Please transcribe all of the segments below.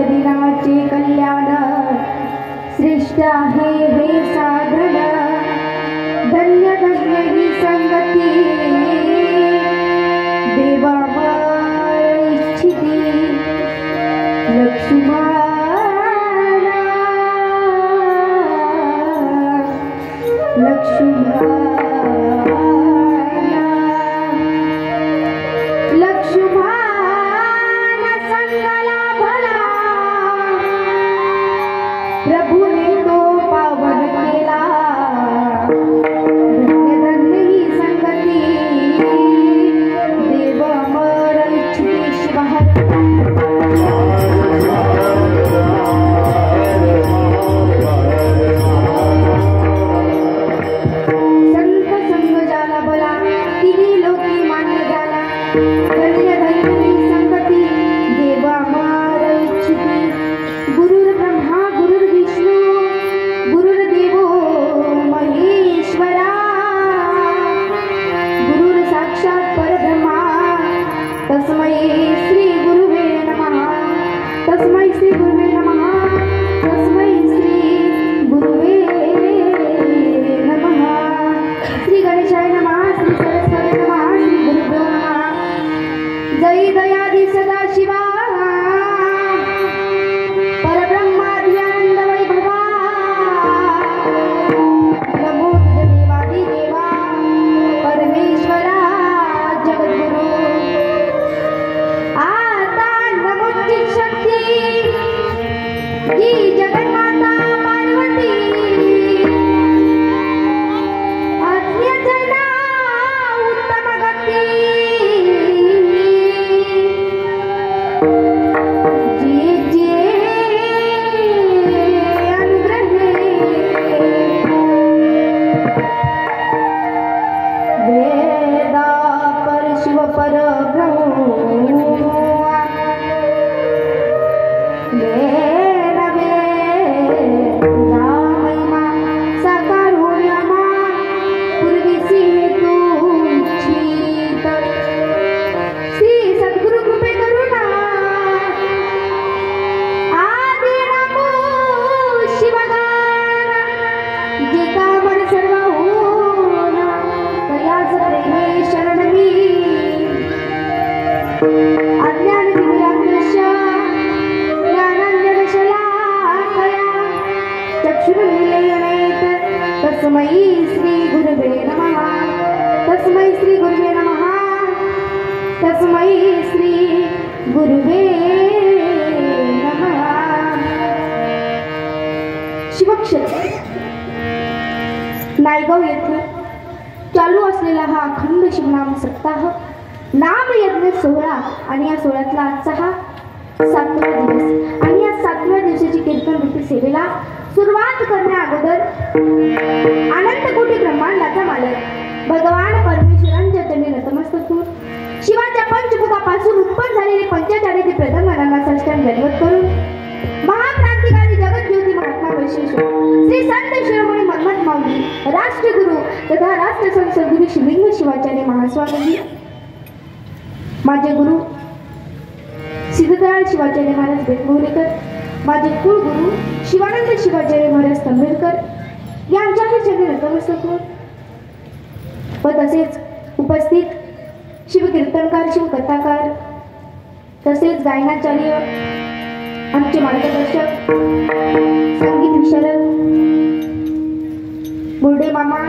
दिनाचे कल्याण श्रेष्ठ आहे हे साधन धन्य धन्य ही संगती देवा इच्छिती लक्ष्मणा संगला भला प्रभूने तो पावन केला धन्य धन्य ही संगती देव अमर इच्छिते शिवहर संत संग जाला भला तिन्ही लोकी मान्य झाला धन्य धन्य ही संगती देव अमर इच्छिते गुरुर्ब्रह्मा गुरुर्विष्णू गुरुर्देवो महेश्वरा गुरुर साक्षात परब्रह्मा तस्मै श्री गुरुवे नमः तस्मै श्री गुरुवे नमः तस्मै श्री गुरुवे नमः श्री गणेशाय नमः श्री सरस्वती नमः श्री गुरुभ्यो नमः जय दयादी सदा शिवा परब्रह्माद्यानंद वैभवा नमो तुझे देवादी देवा परमेश्वरा जगद्गुरु आता नमोची शक्ती जी जगन्माता पार्वती आज्ञाजना उत्तम गती जे जे अनुग्रहे वेदा पर शिव पर ब्रह्म वेदा महिमा साकार होण्यामा पूर्वीसी हेतूंचित श्री सद्गुरु कृपे करुणा आदि नमो शिवगान जे कामन सर्व होना तयास प्रेमे शरण मी अज्ञान दिव्याज्ञश ज्ञानांजनशलाकया चक्षुरुन्मीलयनेत तस्मै श्री गुरुवे नमः तस्मै श्री गुरुवे नमः तस्मै श्री गुरुवे नमः शिवक्षेत्र नायगाव येथे चालू असलेला हा अखंड शिवनाम सप्ताह नाम यज्ञ सोहळा आणि या सोहळ्यातला आजचा हा 7वा दिवस आणि या 7व्या दिवसाची कीर्तन रूपी सेवेला सुरुवात करण्या अगोदर अनंत कोटी ब्रह्मांडाचा मालक भगवान परमेश्वरांच्या चरणी नतमस्तक होऊन शिवाच्या पंचमुखापासून उत्पन्न झालेले पंचाचार्याचे प्रधान मनांना साष्टांग दंडवत करून महाक्रांतिकारी जगज्योती महात्मा वैशिष्ट्य श्री संत शिरोमणी मन्मथ माऊली राष्ट्रगुरु तथा राष्ट्रसंत सद्गुरु शिवलिंग शिवाचार्य महास्वामी माझे गुरु सिद्धदयाळ शिवाचार्य महाराज बेटमोहलेकर माझे कुलगुरु शिवानंद शिवाचार्य महाराज तंबेरकर यांच्याही चरणी नतमस्तक होऊन व तसेच उपस्थित शिवकीर्तनकार शिवकथाकार तसेच गायनाचार्य आमचे मार्गदर्शक संगीत विशारद मुर्डे मामा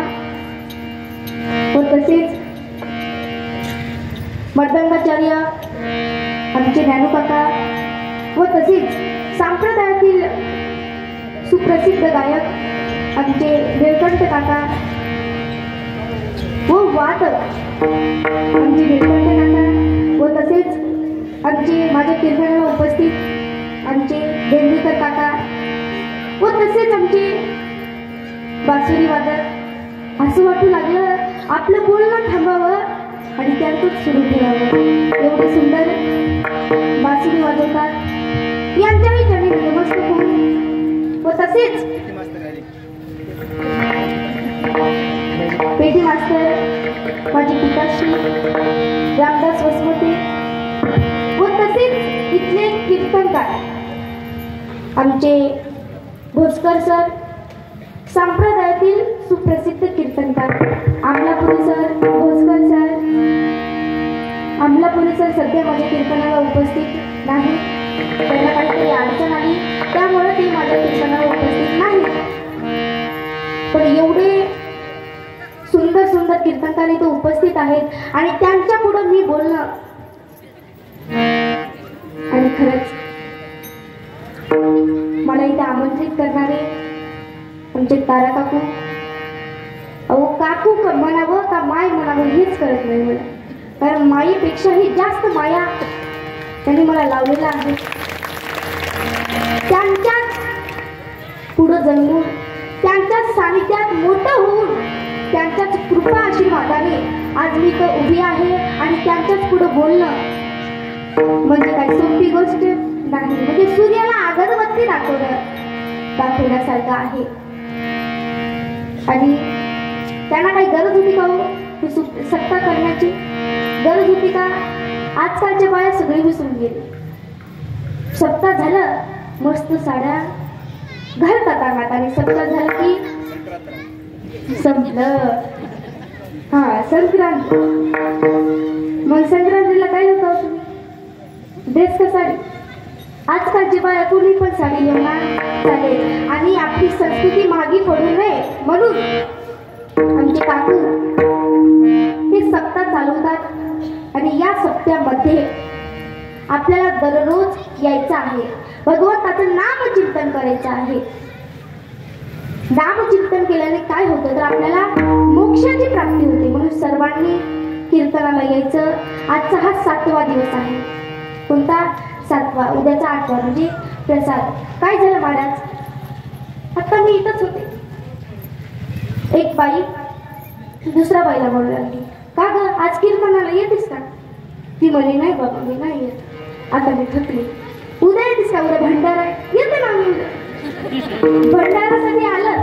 व तसेच मर्दंगाचार्य आमचे ज्ञानूकाका व तसेच संप्रदायातील सुप्रसिद्ध गायक आमचे देवकंठ काका व वादक आमचे देवकंठ काका व तसेच आमचे माझ्या कीर्तनाला उपस्थित आमचे देंडेकर काका व तसेच आमचे बासुरी वादक असं वाटू लागलं आपलं बोलणं थांबावं आणि त्यातच सुरू ठेवावं एवढे सुंदर बासुरी वाजवतात यांच्याही चरणी नमस्कार करून व तसेच पेटी मास्तर माझे पिताश्री रामदास वसमते व तसेच आमचे भोसकर सर संप्रदायातील सुप्रसिद्ध कीर्तनकार आमलापुरी सर, भोसकर सर. आमलापुरी सर सध्या माझ्या कीर्तनाला उपस्थित नाही. त्यांना काहीतरी अडचण आली त्यामुळे ते माझ्या कीर्तनाला उपस्थित नाही. पण एवढे सुंदर सुंदर कीर्तनकार इथे उपस्थित आहेत आणि त्यांच्या पुढे मी बोलणं आणि खरंच मला इथे आमंत्रित करणारे आमचे तारा काकू. अहो काकू म्हणावं का माय म्हणावं हेच कळत नाही मला, कारण मायेपेक्षाही जास्त माया त्यांनी मला लावलेला आहे. त्यांच्याच पुढं जन्मून त्यांच्याच सानिध्यात मोठं होऊन त्यांच्याच कृपा आशीर्वादाने आज मी तर उभी आहे आणि त्यांच्याच पुढं बोलणं म्हणजे काय सोपी गोष्ट नाही. म्हणजे सूर्याला अगरबत्ती दाखवण्यासारखं आहे. आणि त्यांना काही गरज होती का हो सत्ता करण्याची? गरज होती का? आजकालच्या बाया सगळी विसरून गेली. सत्ता झालं मस्त साड्या घालतात अंगात आणि सत्ता झालं की संपलं. हा संक्रांत. मग संक्रांतीला काय होतं तुम्ही? ड्रेस का साडी? आजकालची बाया कोणी पण साडी घेणार चालेल आणि आपली संस्कृती मागे पडू नये म्हणून आमचे काकू हे सप्ताह चालवतात. आणि या सप्त्यामध्ये आपल्याला दररोज यायचं आहे, भगवंताचं नामचिंतन करायचं आहे. नामचिंतन केल्याने काय होतं तर आपल्याला मोक्षाची प्राप्ती होते. म्हणून सर्वांनी कीर्तनाला यायचं. आजचा हा 7वा दिवस आहे. कोणता? 7वा. उद्याचा 8वा म्हणजे प्रसाद. काय झालं महाराज, आता मी इथंच होते. एक बाई दुसऱ्या बाईला बोलू लागली, का ग आज कीर्तनाला येतेस का? ती म्हणे नाही बाबा मी नाही येत, आता मी थकली. उद्या येतेस का? उद्या भंडारा आहे. येते ना मी उद्या. भंडारासाठी आलं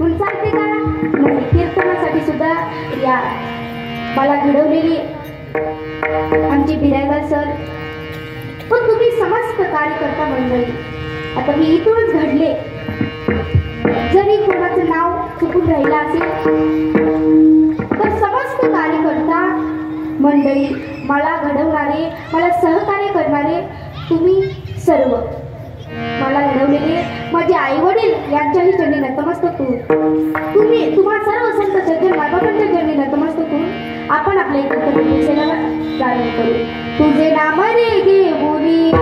पण चालते का? नाही, कीर्तनासाठी सुद्धा या. मला घडवलेली आमचे बिराजदार सर. पण तुम्ही समस्त कार्यकर्ता मंडळी, आता मी इथूनच घडले, जरी कोणाचं नाव चुकून राहिलं असेल तर समस्त कार्यकर्ता मंडळी, मला घडवणारे, मला सहकार्य करणारे तुम्ही सर्व, मला घडवलेले माझे आई वडील यांच्याही चरणी नतमस्तक होऊन, तुम्हा सर्व संत सज्जन मायबापांच्या चरणी नतमस्तक होऊन आपण आपल्या कर्तव्य दिशेला प्रारंभ करू. तुझे नाम रे घेऊनी,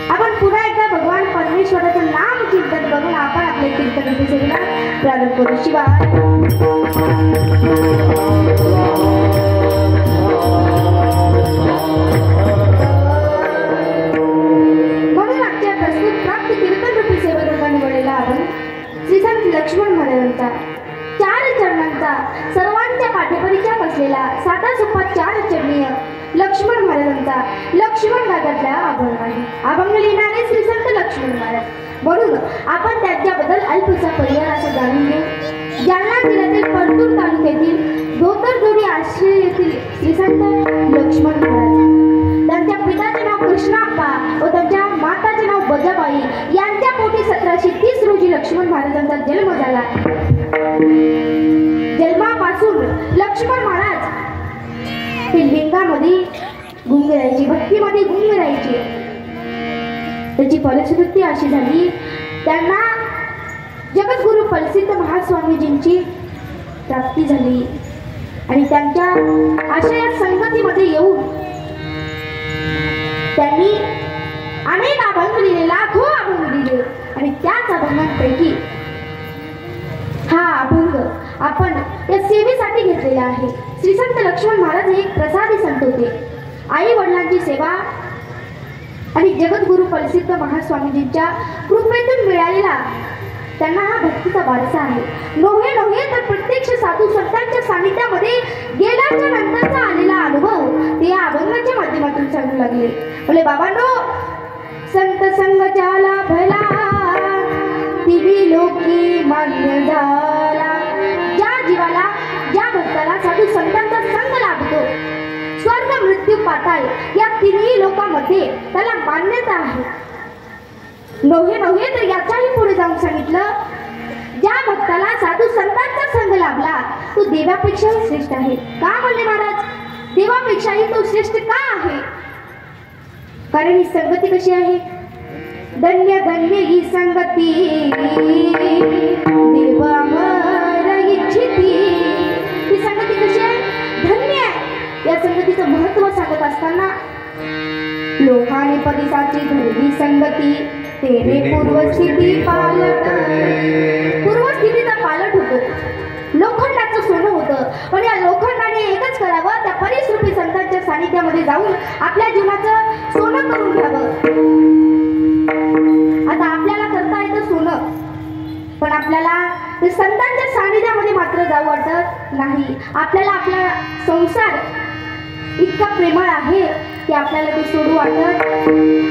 आपण पुन्हा एकदा भगवान परमेश्वराचं नाम कीर्तन करून आपण आपले कीर्तन सेवेला प्रारंभ करू. शिवाय म्हणून आजच्या प्रस्तुत प्राप्त कीर्तन रूपी सेवेकरता निवडलेला आपण श्री संत लक्ष्मण महाराजांचा 4 चरणांचा सर्वांच्या पाठीपरीच्या असलेला साधा सोपा 4 चरणीय लक्ष्मण महाराजांचा लक्ष्मण गाथातला अभंग आहे. अभंग लिहिणारे श्री संत लक्ष्मण महाराज. म्हणून आपण त्यांच्याबद्दल अल्पसा परिवार असं जाणून घेऊ. जालना जिल्ह्यातील परतूर तालुक्यातील धोतरजोडी आश्रय येथील श्री संत लक्ष्मण महाराज. त्यांच्या पिताचे नाव कृष्णाप्पा व त्यांच्या माताचे नाव बजाबाई यांच्या पोटी 1730 रोजी लक्ष्मण महाराजांचा जन्म झाला. जन्मापासून लक्ष्मण महाराज ते लिंगामध्ये गुंग राहायचे, भक्तीमध्ये गुंग राहायचे. त्याची फलश्रुती अशी झाली, त्यांना जगद्गुरु प्रसिद्ध महास्वामीजींची प्राप्ती झाली आणि त्यांच्या अशा या संगतीमध्ये येऊन त्यांनी अनेक अभंग लिहिले, लाखो अभंग लिहिले आणि त्याच अभंगांपैकी हा अभंग आपण या सेवेसाठी घेतलेला आहे. श्री संत लक्ष्मण महाराज हे एक प्रसादी संत होते. आई वडिलांची सेवा आणि जगद्गुरु प्रसिद्ध महास्वामीजींच्या कृपेतून मिळालेला त्यांना हा भक्तीचा वारसा आहे. नव्हे तर प्रत्यक्ष साधू संतांच्या सानिध्यामध्ये गेल्याच्या नंतरचा आलेला अनुभव ते या अभंगाच्या माध्यमातून सांगू लागले. बोले बाबांनो, संत संग झाला भला दिवी लोकी मान्य झाला. ज्या जीवाला, ज्या भक्ताला साधू संतांचा संग लाभतो, स्वर्ग मृत्यू पाताळ या तिन्ही लोकांमध्ये त्याला मान्यता आहे. नव्हे तर याच्याही पुढे जाऊन सांगितलं, ज्या भक्ताला साधू संतांचा संग लाभला तो देवापेक्षाही श्रेष्ठ आहे. का म्हणले महाराज? देवापेक्षाही तो श्रेष्ठ का आहे? कारण ही संगती कशी आहे? धन्य धन्य ही संगती देव अमर इच्छिती. ही संगती कशी आहे? धन्य आहे. या संगतीचं महत्व सांगत असताना लोकाने परिसाची धरली संगती तेरे पूर्वस्थिती पालट. पूर्वस्थितीचा पालट होतो. लोखंडाचं सोनं होतं, पण या लोखंडाने एकच करावं, त्या परिसरूपी संतांच्या सानिध्यामध्ये जाऊन आपल्या जीवनाचं सोनं करून घ्यावं. आता आपल्याला करता येतं सोनं, पण आपल्याला संतांच्या सानिध्यामध्ये मात्र जाऊ वाटत नाही. आपल्याला आपला संसार इतका प्रेमळ आहे की आपल्याला ते सोडू वाटत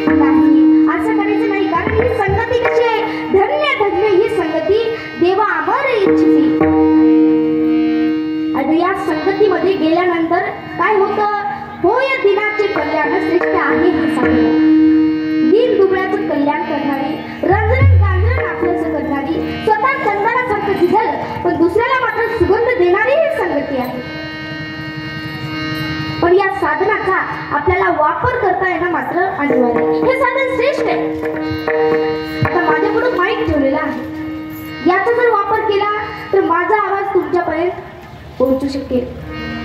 नाही. असं करायचं नाही, कारण ही संगती कशी आहे? धन्य धन्य ही संगती देवा अमर इच्छिती. आणि या संगतीमध्ये गेल्यानंतर काय होतं? होय दिनाचे कल्याण श्रेष्ठ आहे हे सांगलं. दीन दुबळ्याचं कल्याण करणारी, रंजन गांजन आपल्याचं करणारी, स्वतः चंदनासारखं झिजल पण दुसऱ्याला मात्र सुगंध देणारी ही संगती आहे. पण या साधनाचा आपल्याला वापर करता येणं मात्र अनिवार्य. हे साधन श्रेष्ठ आहे. आता माझ्याकडून माईक ठेवलेला आहे, याचा जर वापर केला तर माझा आवाज तुमच्यापर्यंत पोहोचू शकेल.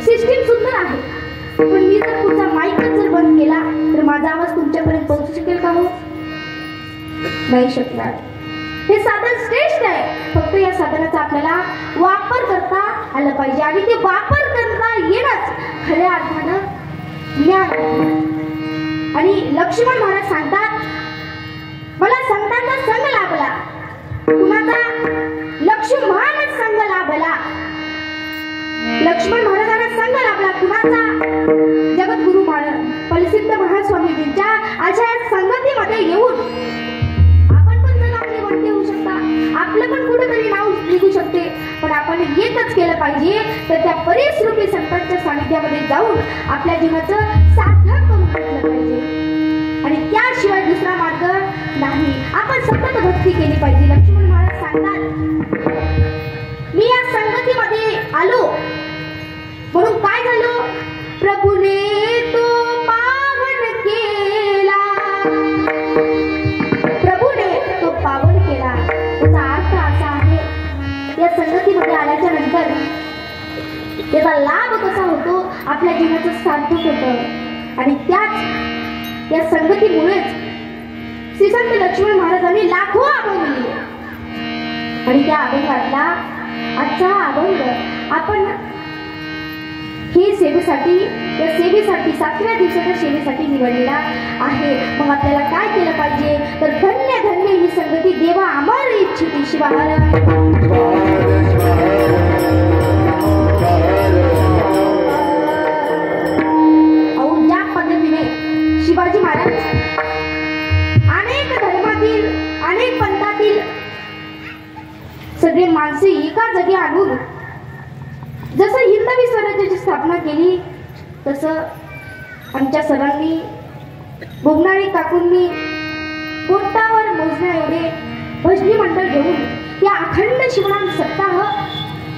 सिस्टीम सुंदर आहे, पण मी जर पुढचा माईकच जर बंद केला तर माझा आवाज तुमच्यापर्यंत पोहोचू शकेल का? हो, नाही शकणार. हे साधन श्रेष्ठ आहे, फक्त या साधनाचा आपल्याला वापर करता आलं पाहिजे आणि ते वापर करता येणंच खऱ्या अर्थानं ज्ञान. आणि लक्ष्मण महाराज सांगतात, मला संतांचा संग लाभला. कुणाचा? लक्ष्मण संग लाभला. लक्ष्मण महाराजांना संघ लाभला कुणाचा? जगद्गुरु प्रसिद्ध महास्वामीजींच्या अशा संगतीमध्ये येऊन आपण पण जर आपले वाटते होऊ शकता, आपलं पण कुठेतरी नाव निघू शकते, पण आपण एकच केलं पाहिजे तर त्या परिसरूपी संतांच्या सानिध्यामध्ये जाऊन आपल्या जीवनाचं सार्थक करून घेतलं पाहिजे आणि त्याशिवाय दुसरा मार्ग नाही. आपण सतत भक्ती केली पाहिजे. लक्ष्मण महाराज सांगतात, मी या संगतीमध्ये आलो म्हणून काय झालं? प्रभूने तो पावन केला, प्रभूने तो पावन केला. त्याचा अर्थ असा आहे, या संगतीमध्ये आल्याच्या नंतर त्याचा लाभ कसा होतो? आपल्या जीवनाचं सार्थक होतं आणि त्याच या संगतीमुळेच श्री संत लक्ष्मण महाराजांनी लाखो अभंग लिहिले आणि त्या अभंगातला आजचा अभंग आपण हे सेवेसाठी, या सेवेसाठी 7व्या दिवसाच्या सेवेसाठी निवडलेला आहे. मग आपल्याला काय केलं पाहिजे तर धन्य धन्य ही संगती देवा अमर इच्छिती शिवार. अहो ज्या पद्धतीने शिवाजी महाराज अनेक धर्मातील, अनेक पंथातील सगळे माणसे एका जागी आणून जसं हिंदवी स्वराज्याची स्थापना केली, तसं आमच्या सरांनी, भोगनाळी काकूंनी पोटावर मोजण्या एवढे भजनी मंडळ घेऊन या अखंड शिवनाम सप्ताह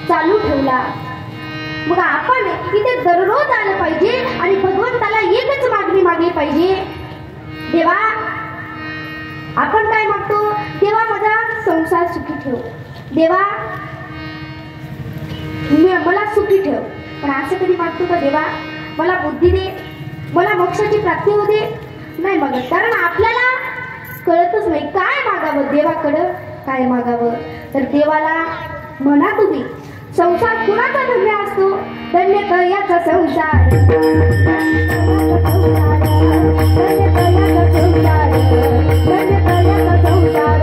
चालू ठेवला. मग आपण इथे दररोज आलं पाहिजे आणि भगवंताला एकच मागणी मागली पाहिजे, देवा आपण काय मागतो? देवा माझा संसार सुखी ठेव, देवा मला सुखी ठेव. पण असं कधी मागतो का देवा मला बुद्धी दे, मला मोक्षाची प्राप्ती होऊ दे? नाही मागत, कारण आपल्याला कळतच नाही काय मागावं देवाकडं, काय मागावं. तर देवाला म्हणा तुम्ही, संसार कुणाचा धन्य असतो? धन्य कयाचा संसार, धन्य कयाचा संसार, धन्य कयाचा संसार.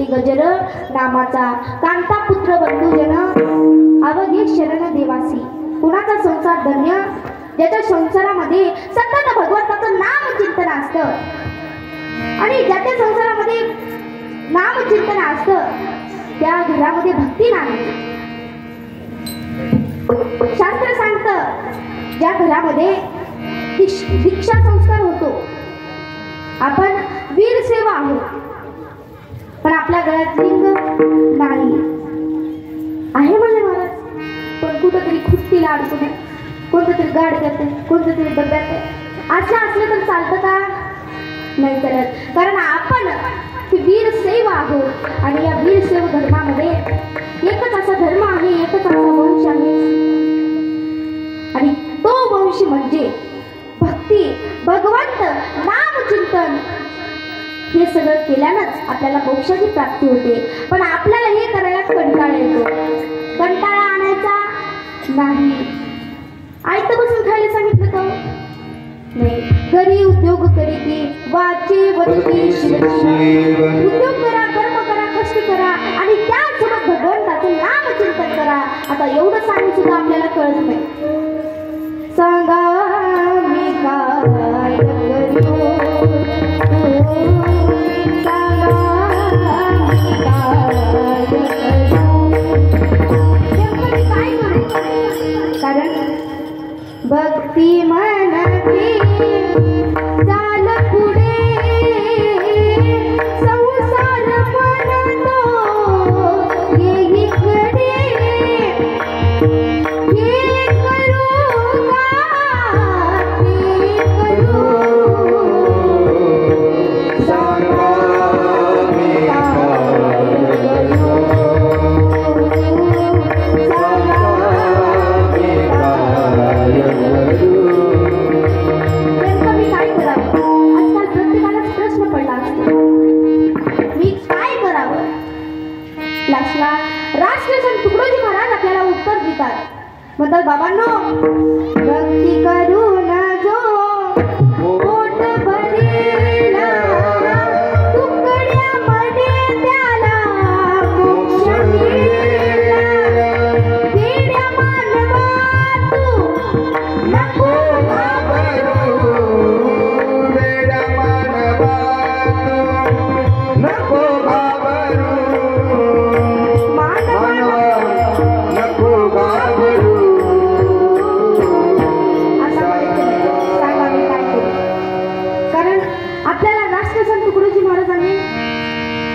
गजर नामाचा कांता पुत्र बंधुजन अवघे शरण देवासी. कुणाचा संसार धन्य? ज्याच्या संसारामध्ये सतत भगवंताचं नाम चिंतन असतं आणि ज्याच्या संसारामध्ये नाम चिंतन असतं त्या घरामध्ये भक्ती नाही. शास्त्र सांगतं ज्या घरामध्ये दीक्षा संस्कार होतो, आपण वीर सेवा आहोत, पण आपल्या गळ्यात लिंग नाही आहे म्हणजे महाराज, पण कुठंतरी खुट्टीला अडकून, कोणतं तरी गाड करते, कोणतं तरी डब्यात असं असलं तर चालतं का? नाही चालत, कारण आपण वीर सेवा आहोत आणि या वीर सेव धर्मामध्ये एकच असा धर्म आहे, एकच असा वंश आहे आणि तो वंश म्हणजे भक्ती, भगवंत, नामचिंतन. हे सगळं केल्यानंच आपल्याला मोक्षाची प्राप्ती होते. पण आपल्याला हे करायला कंटाळा येतो. कंटाळा आणायचा नाही. आयत बसून खायला सांगितलं का? नाही. घरी उद्योग करीती वाचे वदती शिव. उद्योग करा, कर्म करा, कष्ट करा आणि त्यासोबत भगवंताचं नाम चिंतन करा. आता एवढं सांगून सुद्धा आपल्याला कळत नाही. सांगा मी काय करू, कारण भक्ती मनती चाल पुढे संसार म्हणतो येईकडे हे करू का ते करू सांगा मी काय राष्ट्रसंत तुकडोजी महाराज आपल्याला उत्तर देतात. म्हणतात बाबांनो, भक्ती करून जो पोट भरेल तुकड्यामध्ये त्याला मोक्ष मिळेल. वेड्या मानवा तू नको घाबरू, वेड्या मानवा तू नको घाबरू.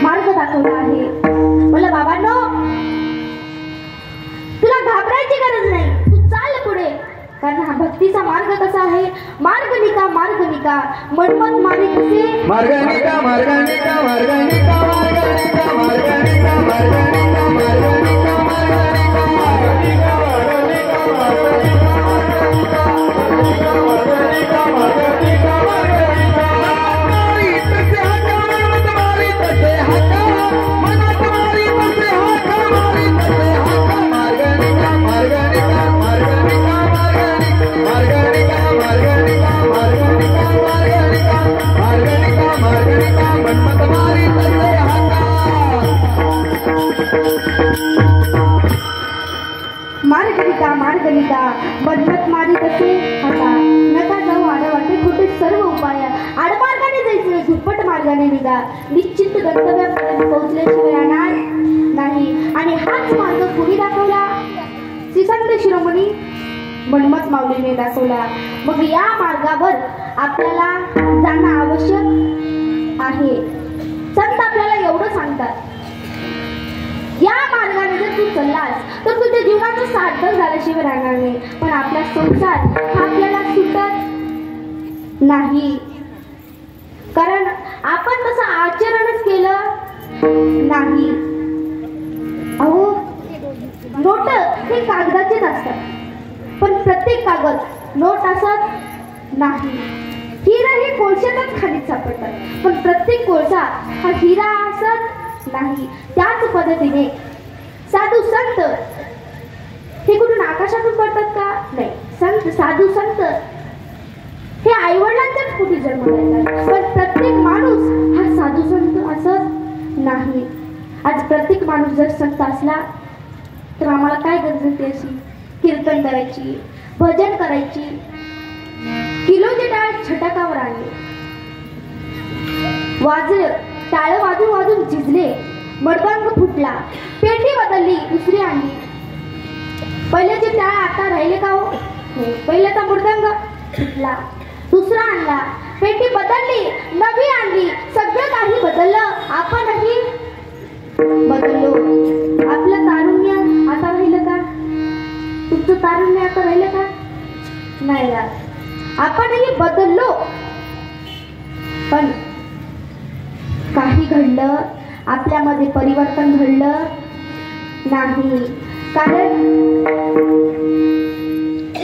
मार्ग दाखवला आहे. मला बाबांनो, तुला घाबरायची गरज नाही, तू चाल पुढे. कारण हा भक्तीचा मार्ग कसा आहे? मार्गनिका मार्गनिका मनमत मारे कसे मार्गनिका मार्गनिका मार्गनिका मार्गनिका मार्गनिका मार्गनिका मार्गनिका मार्गनिका मार्गनिका मार्गनिका मार्गनिका मनमत मारी तसे आता. नका जाऊ आडवाटे कुठे सर्व उपाय. आडमार्गाने जायचे, झुपट मार्गाने निघा. निश्चित गंतव्यापर्यंत पोहोचल्याशिवाय येणार नाही. आणि हाच मार्ग कुणी दाखवला? श्रीसंत शिरोमणी मनमत माऊलीने दाखवला. मग या मार्गावर आपल्याला जाणं आवश्यक आहे. संत आपल्याला एवढं सांगतात, या मार्गाने जर तू चाललास तर तुझ्या जीवनाचं सार्थक झाल्याशिवाय राहणार नाही. पण आपला संसार हा आपल्याला सुटत नाही, कारण आपण तसं आचरणच केलं नाही. अहो, नोट हे कागदाचेच असतात, पण प्रत्येक कागद नोट असत नाही. हिरा हे कोळशातच खालीच सापडतात, पण प्रत्येक कोळसा हा हिरा असत नाही. त्याच पद्धतीने साधू संत हे कुठून आकाशातून पडतात का? नाही. संत साधू संत हे आईवडिलांच्याच पोटी जन्माला येतात, पण प्रत्येक माणूस हा साधू संत असत नाही. आज प्रत्येक माणूस जर संत असला तर आम्हाला काय गरज होती? अशी कीर्तन करायची, भजन करायची. किलोचे टाळ छटाकावर आणले, वाजले, टाळ वाजून वाजून झिजले, मडबांग फुटला, पेटी बदलली, दुसरी आणली. पहिल्याचे टाळ आता राहिले का हो? पहिल्याचा मृदंग फुटला, दुसरा आणला, पेटी बदलली, नवी आणली. सगळं काही बदललं, आपणही बदललो. आपलं तारुण्य आता राहिलं का? तुमचं तारुण्य आता राहिलं का? नाही राहत. आपणही बदललो, पण काही घडलं, आपल्यामध्ये परिवर्तन घडलं नाही. कारण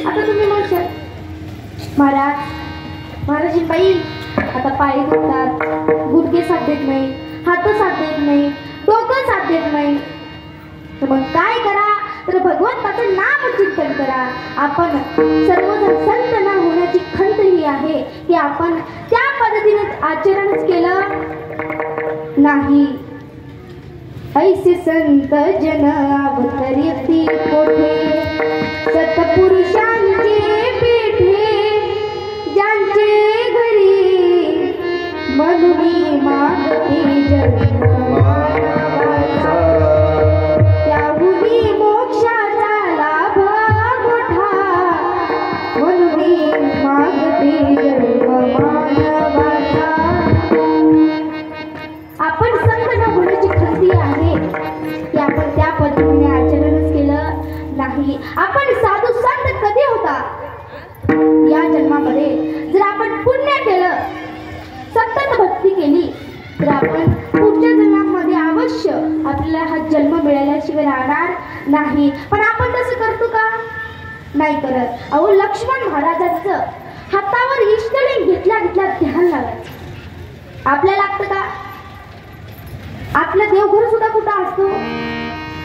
आता तुम्ही म्हणशाल, महाराज बाई आता पाय दुखतात, गुडघे साथ देत नाही, हात साथ देत नाही, डोकं साथ देत नाही, तर मग काय करा? तर भगवंताचं नाम चिंतन करा. आपण सर्वजण संत ना होण्याची खंत ही आहे की आपण त्या पद्धतीने आचरणच केलं नाही. ऐसे संत जन अवतरती कोठे सत्पुरुषांचे पेठे ज्यांचे घरी मनुनी मागते जन्म मानवाचा त्याहुनी मोक्षाचा लाभ मोठा मनुनी मागते जन्म मानवाचा. आपण संत न होण्याची खंती आहे की आपण त्या पद्धतीने आचरणच केलं नाही. आपण साधू संत कधी होता? या जन्मामध्ये जर आपण पुण्य केलं, सतत भक्ती केली तर आपण पुढच्या जन्मामध्ये अवश्य आपल्याला हा जन्म मिळाल्याशिवाय राहणार नाही. पण आपण तसं करतो का? नाही करत. अहो, लक्ष्मण महाराजांचं हातावर इष्टलिंग घेतल्या ध्यान लावायचं. आपल्याला लागतं का? आपलं देवघर सुद्धा कुठं असतो?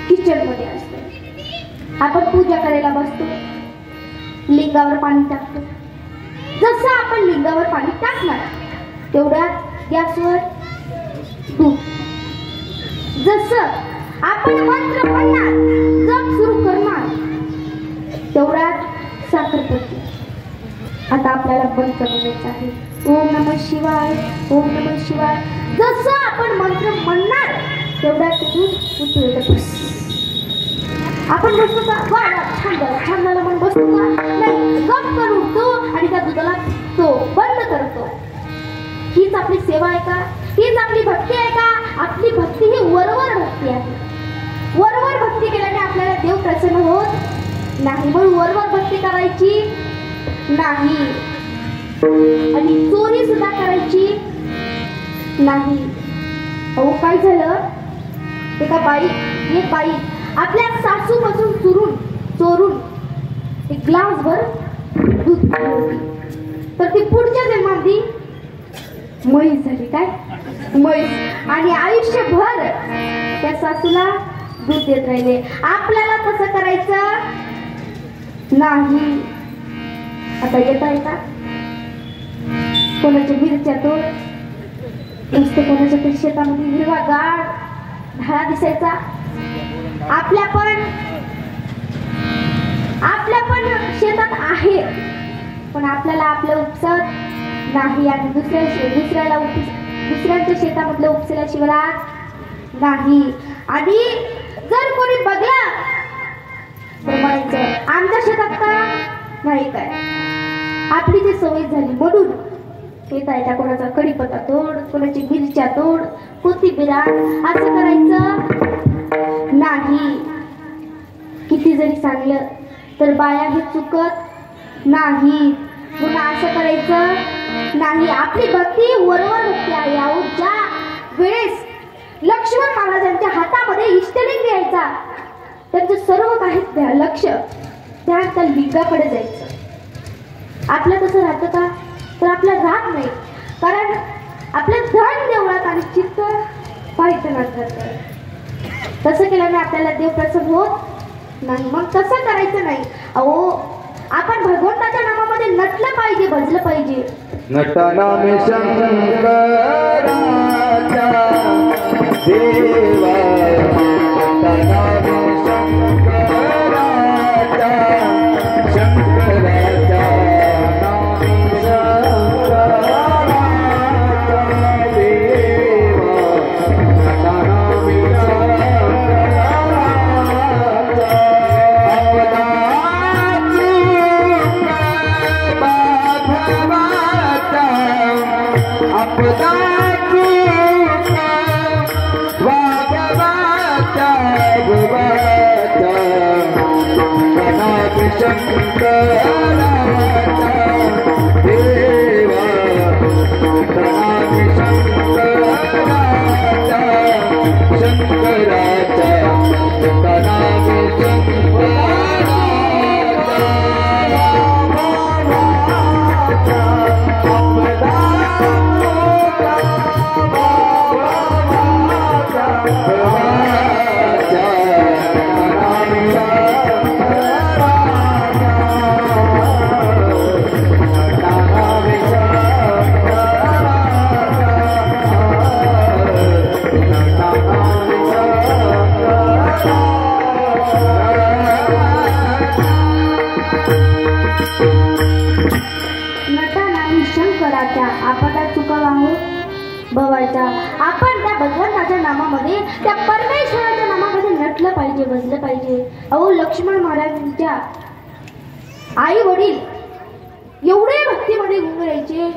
किचन मध्ये असतो. आपण पूजा करायला बसतो, लिंगावर पाणी टाकतो. जसं आपण लिंगावर पाणी टाकणार तेवढ्यात गॅसवर दूध. जसं आपण मंत्र म्हणणार, जप सुरू करणार तेवढ्यात साखर पडते. आता आपल्याला मंत्र म्हणायचं आहे, ओम नमः शिवाय, ओम नमः शिवाय. जसं आपण मंत्र म्हणणार तेवढ्यात दूध उतरतं. आपण बसतो का? वा छान झालं म्हणून बसतो का? नाही, गप करून उठतो आणि त्या दुधाला तो बंद करतो. हीच आपली सेवा आहे का? हीच आपली भक्ती आहे का? आपली भक्ती ही वरवर भक्ती आहे. वरवर भक्ती केल्याने आपल्याला देव प्रसन्न होत नाही. म्हणून वरवर भक्ती करायची नाही आणि चोरी सुद्धा करायची नाही. अहो, काय झालं? एक बाई आपल्या सासूपासून चोरून एक ग्लासभर दूध पिली होती. तर ती पुढच्या जन्मामध्ये म्हैस झाली. काय? म्हैस. आणि आयुष्यभर त्या सासूला दूध देत राहिले. आपल्याला तसं करायचं नाही. आता येत आहे का? कोणाच्या मिरच्या तोड, नुसतं कोणाच्या तरी शेतामध्ये हिरवा गाळ ढाळा दिसायचा. आपल्या पण शेतात आहे, पण आपल्याला आपलं उपसत नाही आणि दुसऱ्यांच्या शेतामधलं उपसल्याशिवाय राहत नाही. आणि जर कोणी बघला तर म्हणायचं आमच्या शेतात का नाही? काय आपली जी सवय झाली म्हणून येत आहे त्या कोणाचा कढीपत्ता तोड, कोणाची मिरच्या तोड, कोथिंबीर असं करायचं नाही. किती जरी सांगलं तर बाया हे चुकत नाही. पुन्हा असं करायचं नाही. आपली भक्ती वरवर भक्ती आहे. अहो, ज्या वेळेस लक्ष्मण महाराजांच्या हातामध्ये इष्टलिंग घ्यायचा, त्यांचं सर्व काही लक्ष त्या लिंगाकडे जायचं. आपलं तसं राहतं का? तर आपलं राहत नाही. कारण आपलं धन देवळात आणि चित्त पायथनात राहतं. तसं केल्याने आपल्याला देव प्रसन्न होत नाही. मग तसं करायचं नाही. अहो, आपण भगवंताच्या नामामध्ये नटलं पाहिजे, भजलं पाहिजे. नटनामे शंकराच्या देवा, नटनामे Yeah. नटा नाही शंकराच्या आपदा चुकावा हो भवायचा. आपण त्या भगवंताच्या नामामध्ये त्या परमेश्वराच्या नामामध्ये नटलं पाहिजे, बसलं पाहिजे. अहो लक्ष्मण महाराजांच्या आई वडील एवढे भक्तीमध्ये गुंगरायचे,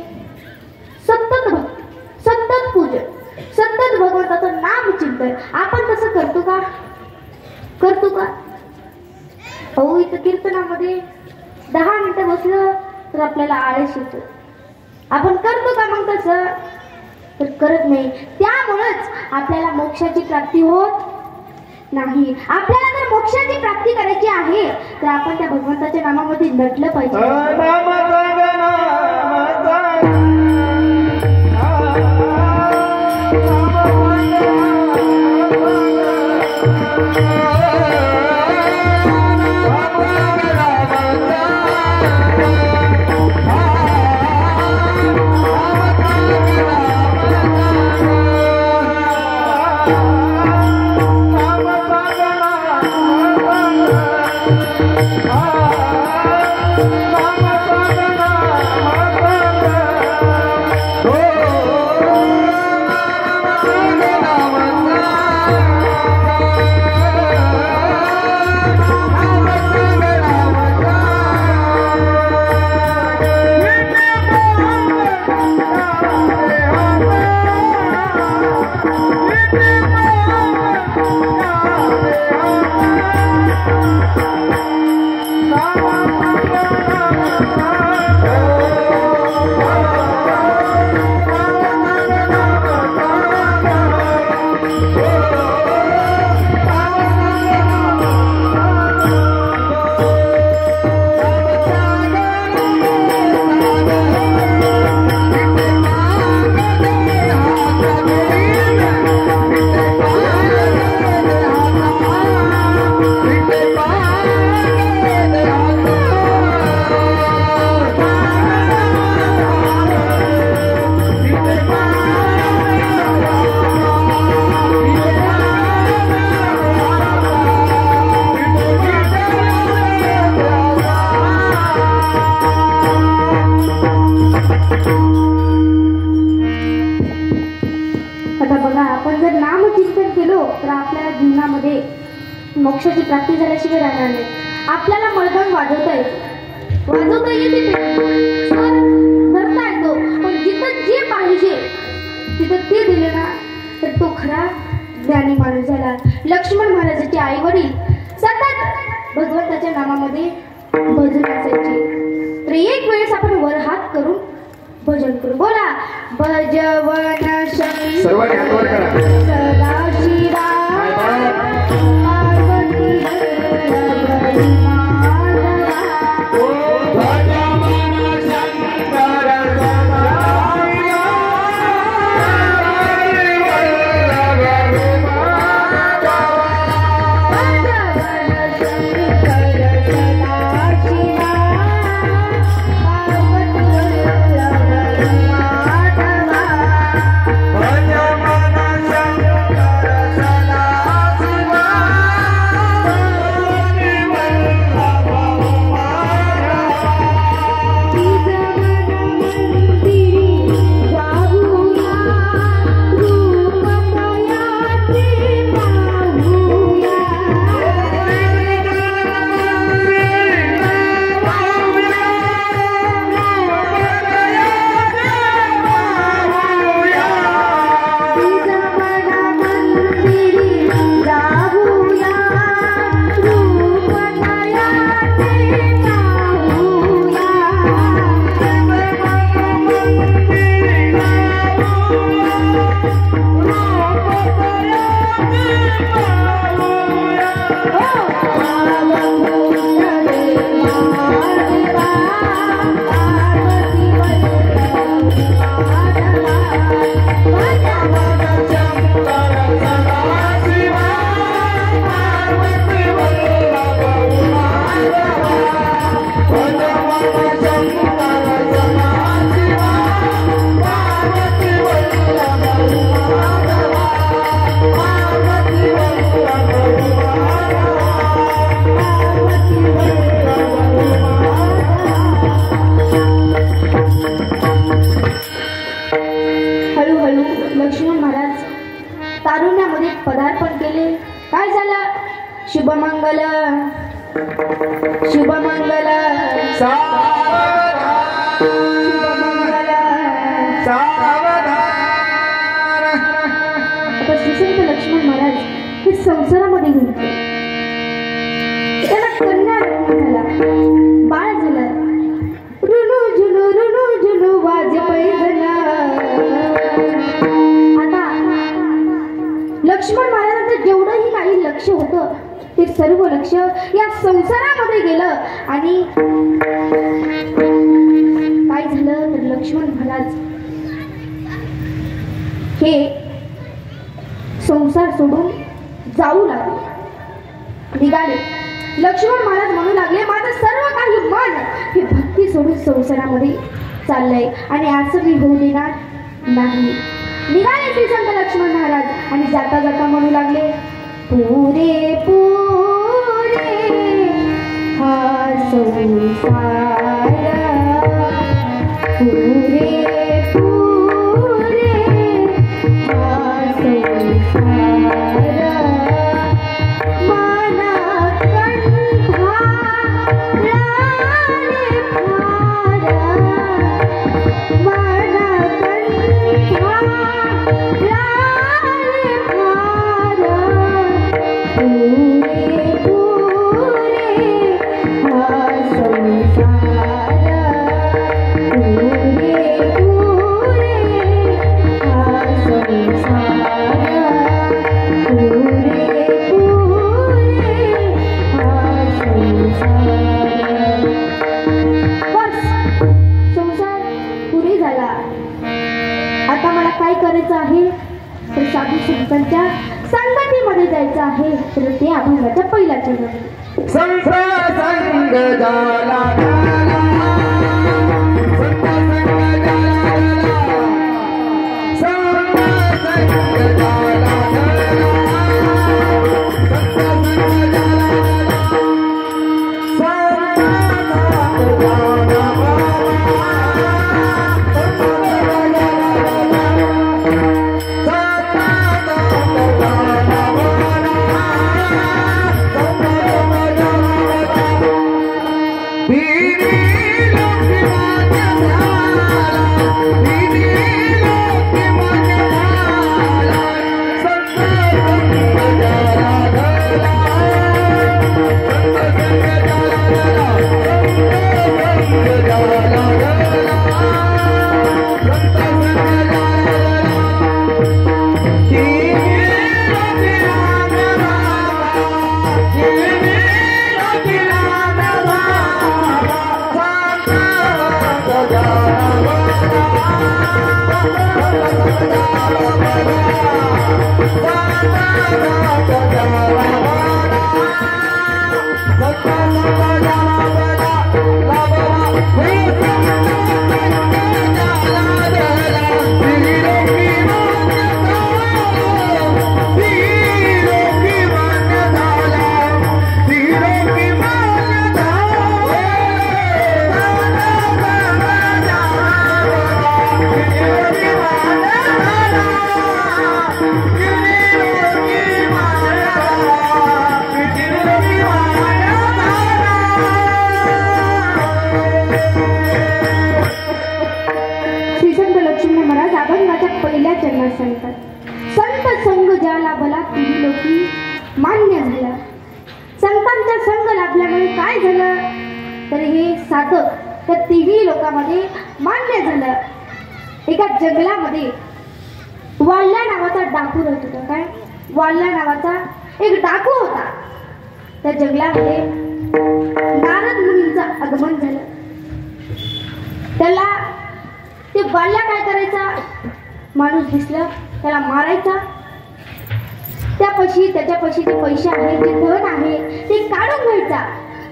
सतत भक्ती, सतत पूजन, सतत भगवंताचं नाम चिंतन. आपण तसं करतो का? करतो का? अहो इथं कीर्तनामध्ये 10 मिनिटं बसलं तर आपल्याला आळस येतो. आपण करतो का मग तसं? तर करत नाही. त्यामुळंच आपल्याला मोक्षाची प्राप्ती होत नाही. आपल्याला जर मोक्षाची प्राप्ती करायची आहे तर आपण त्या भगवंताच्या नामामध्ये नटलं पाहिजे. मोक्षाची प्राप्ती झाल्याशिवाय राहणार नाही. आपल्याला मर्दन वाजवता येतो, वाजवता येते, सर धरता येतो, पण जिथं जे पाहिजे तिथं ते दिले ना तर तो खरा ज्ञानी माणूस झाला. लक्ष्मण महाराजांचे आई वडील सतत भगवंताच्या नामामध्ये भजन असायचे. तर एक वेळेस आपण वर हात करून भजन करू. बोला भजवन शंकर सदा शिवा भजमन अरण्यामध्ये पदार्पण केले. काय झालं? शुभमंगल शुभमंगल शुभमंगल. आता श्रीसंत लक्ष्मण महाराज हे संसारामध्ये गुंतले. त्याला कन्या झाला, बाळ झालं. रुनु जुनु वाजे पैजना. आता लक्ष्मण महाराजांचं जेवढंही काही लक्ष होतं ते सर्व लक्ष या संसारामध्ये गेलं. आणि काय झालं तर लक्ष्मण महाराज हे संसार सोडून जाऊ लागले, निघाले. लक्ष्मण महाराज म्हणू लागले, माझं सर्व काही मन हे भक्ती सोडून संसारामध्ये चाललंय आणि असं मी होऊ देणार नाही. निघाले श्री संत लक्ष्मण महाराज आणि जाता जाता म्हणू लागले, पुरे पुरे हा संसार, पुरे पुरे हा संसार. आता मला काय करायचं आहे तर साधू संतांच्या संगतीमध्ये जायचं आहे. तर ते अभंगाच्या पहिल्या चरणामध्ये संग जाला संत संग ज्याला भला तिन्ही लोकी मान्य झाला. संतांचा संग लाभल्यामुळे काय झालं तर हे साधक त्या तिन्ही लोकांमध्ये मान्य झालं. एका जंगलामध्ये वाल्या नावाचा डाकू राहत होता. काय वाल्या नावाचा एक डाकू होता. त्या जंगलामध्ये नारद मुनींचं आगमन झालं. त्याला ते वाल्या काय करायचा, माणूस दिसला त्याला मारायचा. त्याच्यापाशी जे पैसे आहेत, जे धन आहे ते काढून घ्यायचा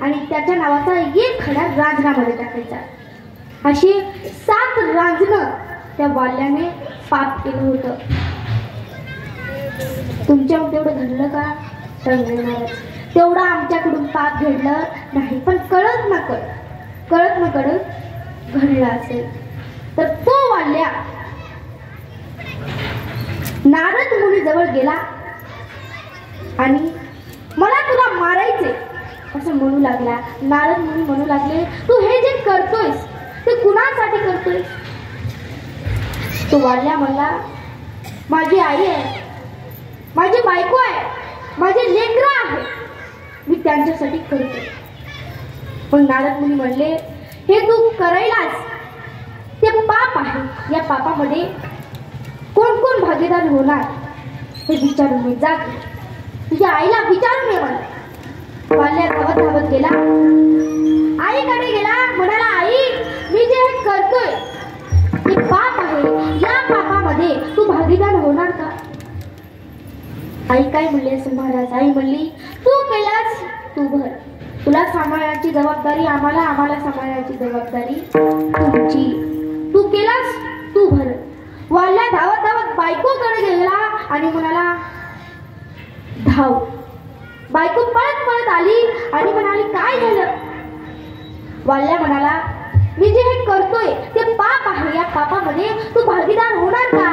आणि त्याच्या नावाचा एक खडा रांजणामध्ये टाकायचा. अशी 7 रांजणं त्या वाल्याने पाप केलं होतं. तुमच्यावर तेवढं घडलं का तर नाही. तेवढं आमच्याकडून पाप घडलं नाही, पण कळत न कळत घडलं असेल तर तो वाल्या नारद मुनी जवळ गेला आणि मला तुला मारायचे असं म्हणू लागला. नारद मुनी म्हणू लागले, तू हे जे करतोयस ते कुणासाठी करतोयस? तो वाल्या म्हणला, माझी आई आहे, माझी बायको आहे, माझे लेकरं आहे, मी त्यांच्यासाठी करतो. पण नारद मुनी म्हणले, हे तू करायलाच ते पाप आहे. या पापामध्ये कोण कोण भागीदार होणार हे विचारून मी जा, तुझ्या आईला विचारून ये मला. वाल्या धावत धावत गेला, आईकडे गेला, म्हणाला, आई मी जे हे करतोय ते पाप आहे, या पापामध्ये तू भागीदार होणार का? आई काय म्हणली असेल महाराज? आई म्हणली, तू केलास तू भर, तुला सांभाळण्याची जबाबदारी आम्हाला, आम्हाला सांभाळण्याची जबाबदारी तुमची, तू केलास तू भर. वाल्या धावत धावत बायकोकडे गेला आणि म्हणाला, धाव. बायको पळत पळत आली आणि म्हणाली, काय झालं? वाल्या म्हणाला, मी जे हे करतोय ते पाप आहे, या पापामध्ये तू भागीदार होणार का?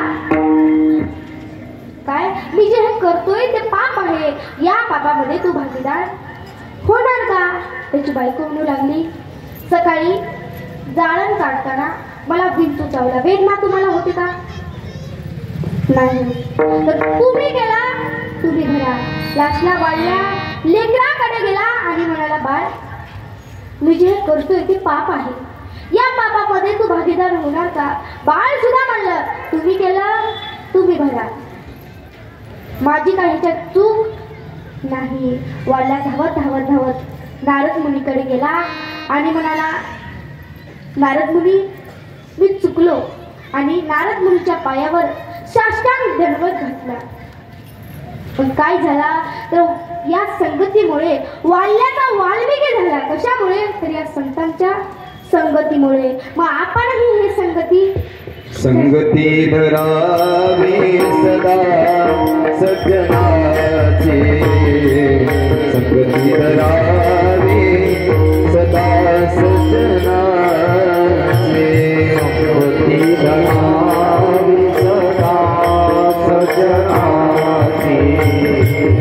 काय? मी जे हे करतोय ते पाप आहे, या पापामध्ये तू भागीदार होणार का? त्याची बायको म्हणू लागली, सकाळी जाळण काढताना मला विंचू चावला, वेदना तुम्हाला होते का? नाही. तर तुम्ही गेला, तुम्ही भरा. लाशला वाढल्या लेकराकडे गेला आणि म्हणाला, बाळ मी जे करतोय ते पाप आहे, या पापामध्ये तू भागीदार होणार का? बाळ सुद्धा म्हणलं, तुम्ही केलं तुम्ही भरा, माझी काही ह्याच्यात चूक नाही. वाढल्या धावत धावत धावत नारद मुनीकडे गेला आणि म्हणाला, नारद मुनी मी चुकलो. आणि नारद मुनीच्या पायावर साष्टांग दंडवत घातला. पण काय झाला तर या संगतीमुळे वाल्याचा वाल्मिकी झाला. कशामुळे? तर या संतांच्या संगतीमुळे. मग आपणही हे संगती धरावी सदा सज्जनाची, संगती धरावी सदा सज्जनाची, संगती धरावी सदा सज्जनाची,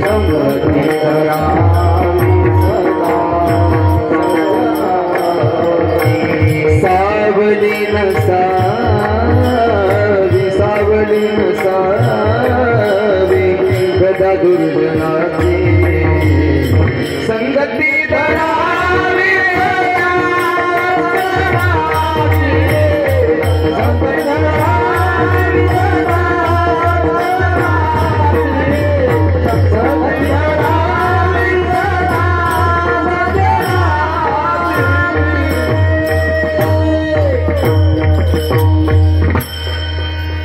संगती धरावी सदा सज्जनाची. सावली नसावी गदा दुर्जनाची, संगती धरावी सदा सज्जनाची, संगती धरावी सदा सज्जनाची,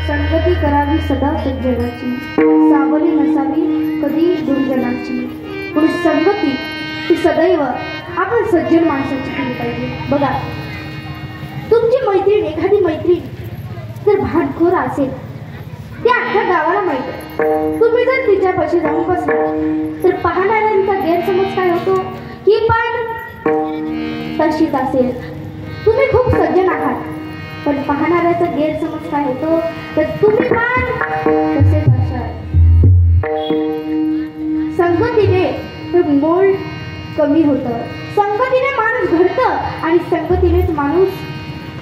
संगती करावी सदा सज्जनाची, सावली नसावी कधी दुर्जनाची. पण संगती ही सदैव आपण सज्जन माणसाची केली पाहिजे. बघा, तुमची मैत्रीण, एखादी मैत्रीण जर भांडखोर असेल, त्या अख्ख्या गावाला माहिती, तुम्ही जर तिच्यापाशी जाऊन बसला तर पाहणाऱ्यांचा गैरसमज काय होतो, ही पण तशीच असेल. तुम्ही खूप सज्जन आहात, पण पाहणाऱ्याचा गैरसमज काय होतो, तर तुम्ही पण तसेच असाल. संगतीने मोल कमी होतं, संगतीने माणूस घडतं आणि संगतीनेच माणूस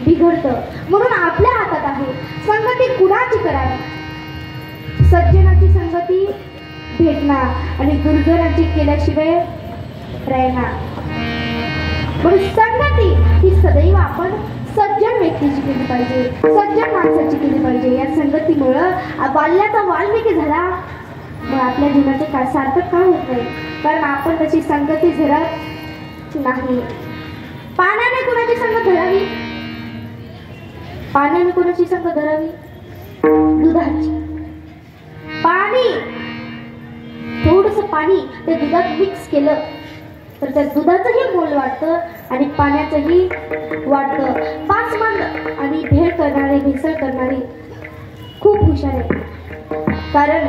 बिघडतं. म्हणून आपल्या हातात आहे संगती कुणाची करावी. सज्जनाची संगती भेटणार आणि दुर्जनाची केल्याशिवाय राहणार. म्हणून संगती ही सदैव आपण सज्जन व्यक्तीची केली पाहिजे, सज्जन माणसाची केली पाहिजे. या संगतीमुळं बाल्याचा वाल्मिकी झाला. मग आपल्या जीवनाचे काय सार्थक काय होत नाही, कारण आपण तशी संगती धरत नाही. पाण्याने कोणाची संगत धरावी? पाण्याने कोणाची संगत धरावी? दुधाची. पाणी, थोडस पाणी ते दुधात मिक्स केलं तर त्या दुधाचंही मोल वाढतं आणि पाण्याचंही वाढतं. पासमंद आणि भेळ करणारे, भेसळ करणारे खूप हुशार आहेत, कारण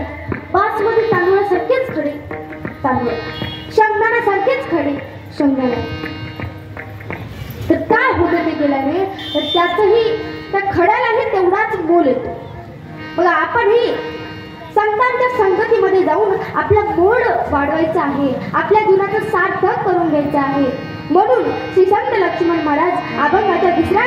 बासमती तांदूळासारखेच खडे तांदूळ, शेंगदाण्यासारखेच खडे शेंगदाणे. तर काय होतं ते केल्याने, तर त्याचंही त्या खड्यालाही तेवढाच मोल येतो. बघा, आपणही संतांच्या संगतीमध्ये जाऊन आपला मोल वाढवायचं आहे, आपल्या जीवनाचं सार्थक करून घ्यायचं आहे. म्हणून श्री संत लक्ष्मण महाराज अभंगाच्या दुसऱ्या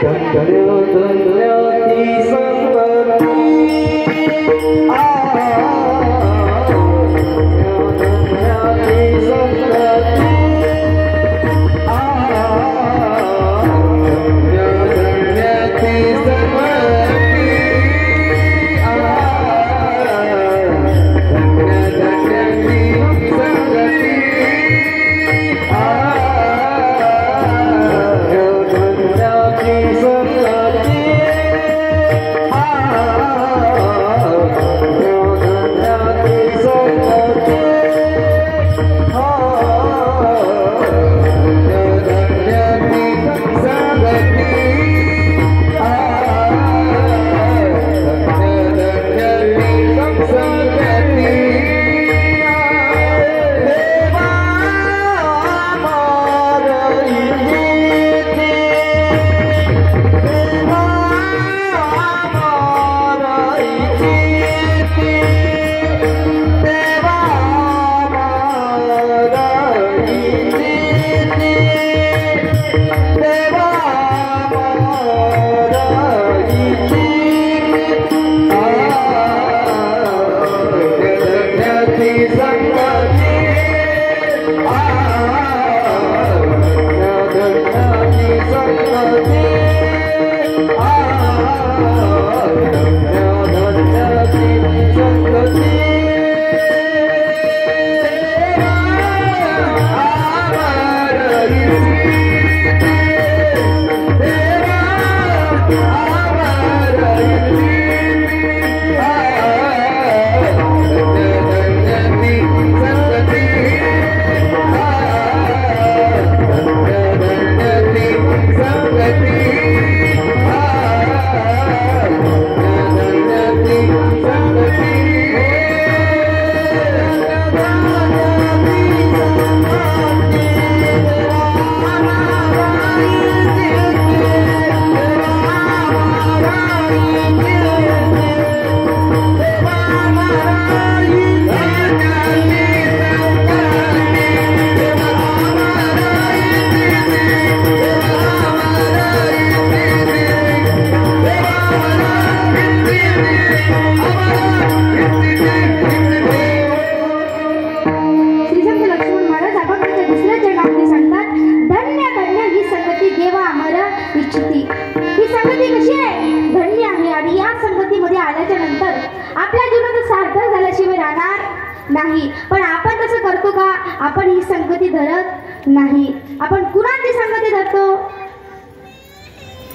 नाही. पण आपण तसं करतो का? आपण ही संगती धरत नाही. आपण कुणाची संगती धरतो?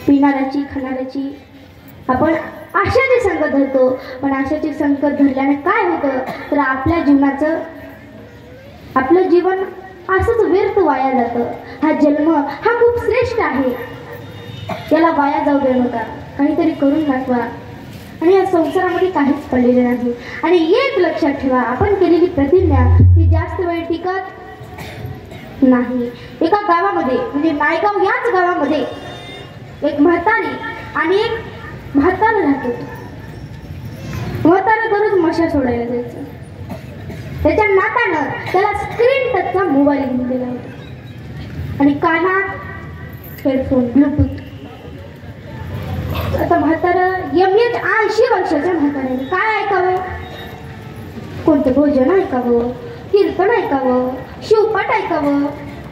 पिणाऱ्याची, खाणाऱ्याची. आपण आशाची संगत धरतो. पण आशाची संगत धरल्याने काय होतं तर आपल्या जीवनाचं, आपलं जीवन असंच व्यर्थ वाया जातं. हा जन्म हा खूप श्रेष्ठ आहे, याला वाया जाऊ देऊ नका. काहीतरी करून दाखवा. आणि या संसारामध्ये काहीच पडलेलं नाही. आणि एक लक्षात ठेवा, आपण केलेली प्रतिज्ञा ही जास्त वेळ टिकत नाही. एका गावामध्ये म्हणजे नायगाव याच गावामध्ये एक म्हातारी आणि एक म्हातारा राहत होतं. म्हातारा दररोज मशा सोडायला जायचं. त्याच्या नातानं त्याला स्क्रीन टचचा मोबाईल घेऊन दिला होता आणि कानात हेडफोन, ब्लूटूथ. आता म्हातारा 80 वर्षाच्या म्हाताऱ्याने काय ऐकावं? कोणतं भोजन ऐकावं, कीर्तन ऐकावं, शिवपाठ ऐकावं?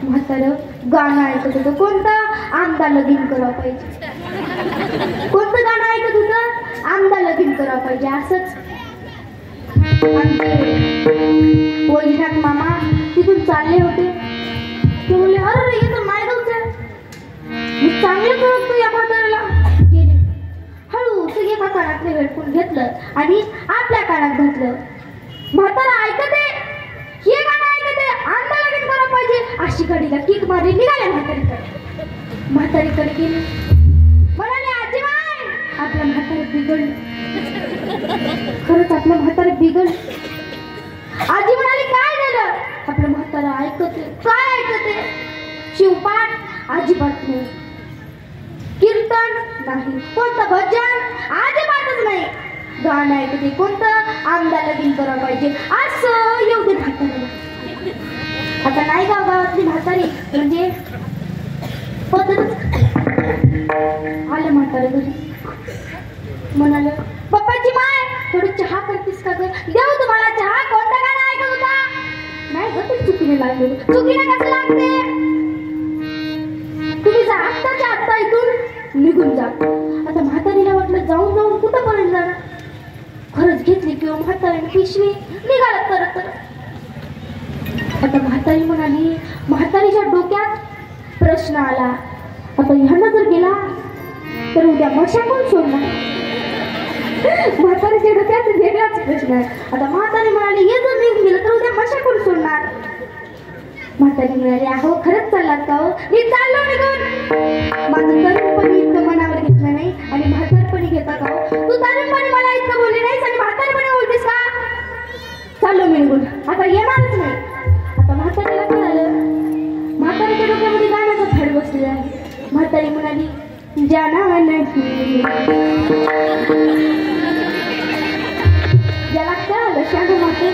म्हातारं गाणं ऐकत होतं. कोणतं? आमदा लगीन करावं पाहिजे. कोणतं गाणं ऐकत होतं? आमदा लगीन करावं पाहिजे. असंच वैजनाथ मामा तिथून चालले होते. ते बोलले, अरे हे तर नायगावचं, मी चांगलं कळतो या म्हाताऱ्याला. गेले हळू सगळे एका कानातले हेडफोन घेतलं आणि आपल्या कानात घातलं. म्हातारा ऐकत आहे, हे गाणं ऐकत आहे, आमदा लगीन करावं पाहिजे. अशी गाडीला किक मारली, निघाले म्हातारीकडे. म्हातारीकडे गेले, म्हणाले, आजीबाई आपलं म्हातारं बिघडलं. खरंच आपलं म्हातारं बिघडलं. आजी म्हणाली, काय झालं? आपलं म्हातारं ऐकते. काय ऐकते? शिवपाठ अजिबात नाही, कीर्तन नाही, कोणतं भजन अजिबातच नाही, गाणं ऐकते. कोणतं? आमदा लगीन करावं पाहिजे. असं येऊ दे म्हाताऱ्याला. आता नाही गावातली म्हातारी म्हणजे पद्धतच. आलं म्हातारं घरी, म्हणाल पप्पाची माय थोडी चहा करतीस का ग? देऊ तुम्हाला चहा? कोणता गाणं ऐकत होता? नाही ग, तुम्ही चुकीने लागले. चुकीने कसं लागते? तुम्ही जा आत्ताच्या आत्ता इथून निघून जा. आता म्हातारीला वाटलं जाऊन जाऊन कुठं पर्यंत जाणार. खरंच घेतली किंवा म्हातारीने पिशवी निघाला करत तर. आता म्हातारी म्हणाली, म्हातारीच्या डोक्यात प्रश्न आला, आता ह्यांना जर गेला तर उद्या मशा कोण सोडणार? म्हातारीच्या डोक्यात वेगळाच प्रश्न आहे. आता म्हातारी म्हणाली, हे जर निघून गेलं तर उद्या मशा कोण सोडणार? म्हातारी म्हणाली, अहो खरंच चाललात का हो? मी चाललो निघून. माझं तरुणपणी इतकं मनावर घेतलं नाही आणि म्हातारपणी घेता का हो? तू तरुणपणी मला इतकं बोलली नाहीस आणि म्हातारपणी बोलतेस का? चाललो मी निघून, आता येणारच नाही. आता म्हातारीला कळालं, म्हातारीच्या डोक्यामध्ये गाण्याचा फड बसलेला आहे. म्हातारी म्हणाली, जाना नाही. ज्याला कळालं शांत माते,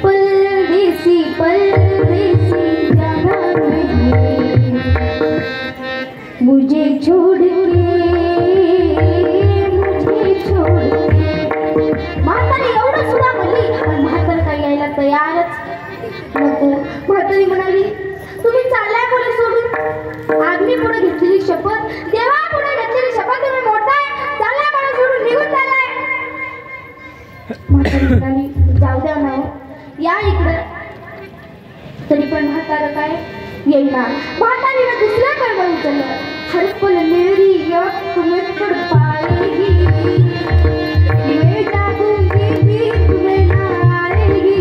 परदेसी परदेसी जाना नहीं, मुझे छोड़ के. म्हातारी एवढं सुद्धा म्हणली पण म्हातार काही यायला तयारच नको. म्हातारी म्हणाली, तुम्ही चाललाय पुढे सोडून? आम्ही पुढे घेतलेली शपथ, देवा पुढे घेतलेली शपथ तुम्ही मोडताय. चाललाय मला सोडून, निघून चाललाय. म्हातारी म्हणाली, जाऊ द्या ना, या इकडे. तरी पण म्हातार काय येईना. म्हातारीनं दुसऱ्या कडवं उचललं, हर पल मेरी आँख में तड़पाएगी, मैं जागूंगी भी तुम्हें ना आएगी.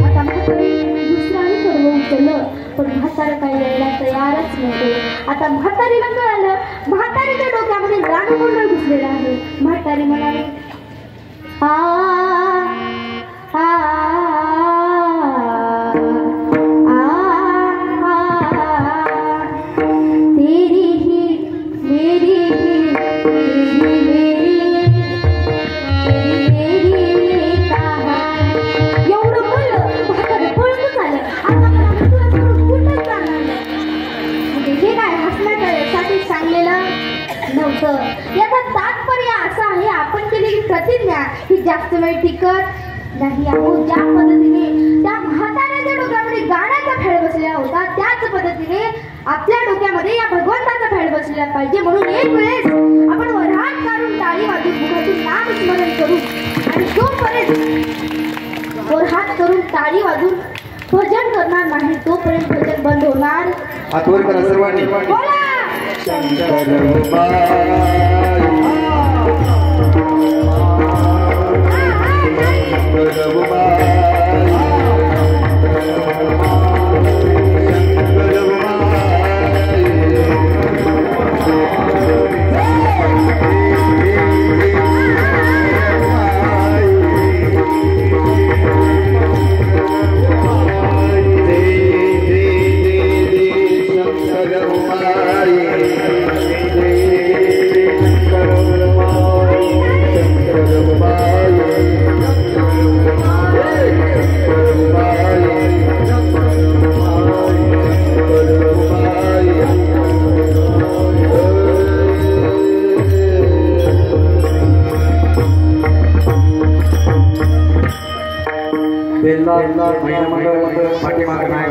आता म्हातारी दुसऱ्याने कडवं उचललं पण म्हातार काय यायला तयारच नव्हते. आता म्हातारीला कळालं, म्हातारीच्या डोक्यामध्ये गाणं गोंधळ घुसलेला आहे. म्हातारी म्हणाली, आ याचा तात्पर्य असा आहे, आपण केलेली प्रतिज्ञा ही जास्त वेळ टिकत नाही. आपण ज्या पद्धतीने त्या म्हाताऱ्याच्या डोक्यामध्ये गाण्याचा फॅड बसलेला होता त्याच पद्धतीने आपल्या डोक्यामध्ये या भगवंताचा फॅड बसलेला पाहिजे. म्हणून एक वेळेस आपण वऱ्हाड काढून टाळी वाजून मुखातून नाम स्मरण करू आणि जोपर्यंत वऱ्हाड करून टाळी वाजून भजन करणार नाही तोपर्यंत भजन बंद होणार. हातवर करा सर्वांनी. बोला महिला मंडळ पाठीमागे नाही.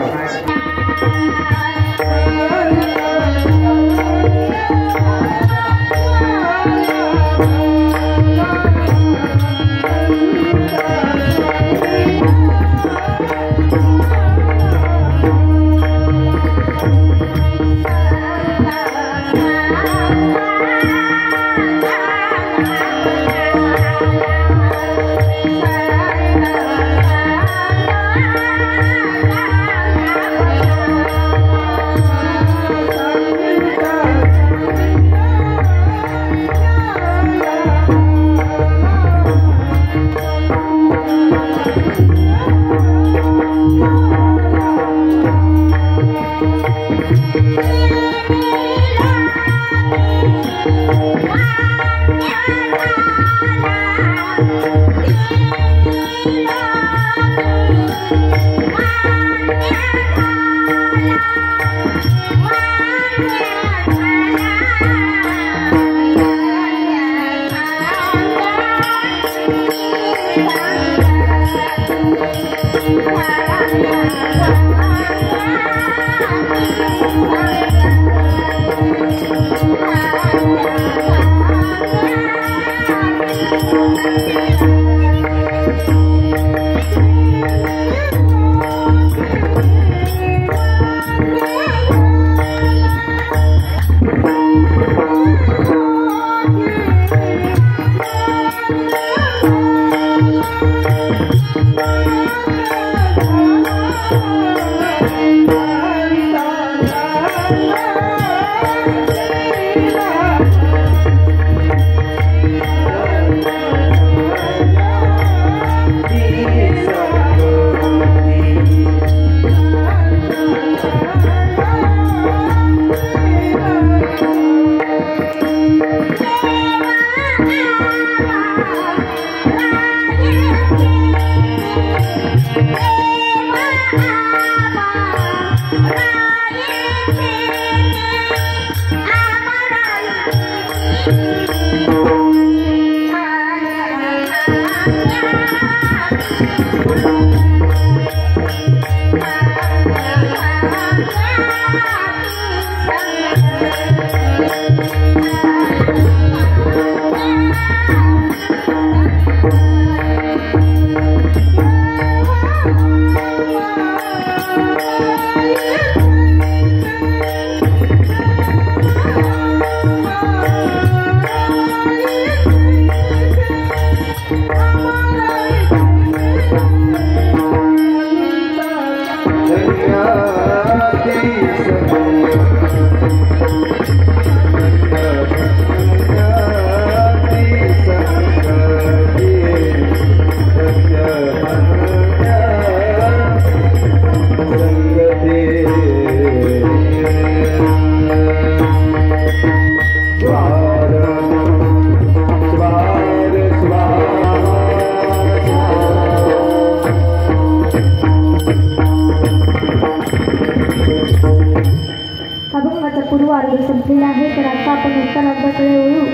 संपलेला आहे. तर आता आपण उत्तरार्धाकडे वळू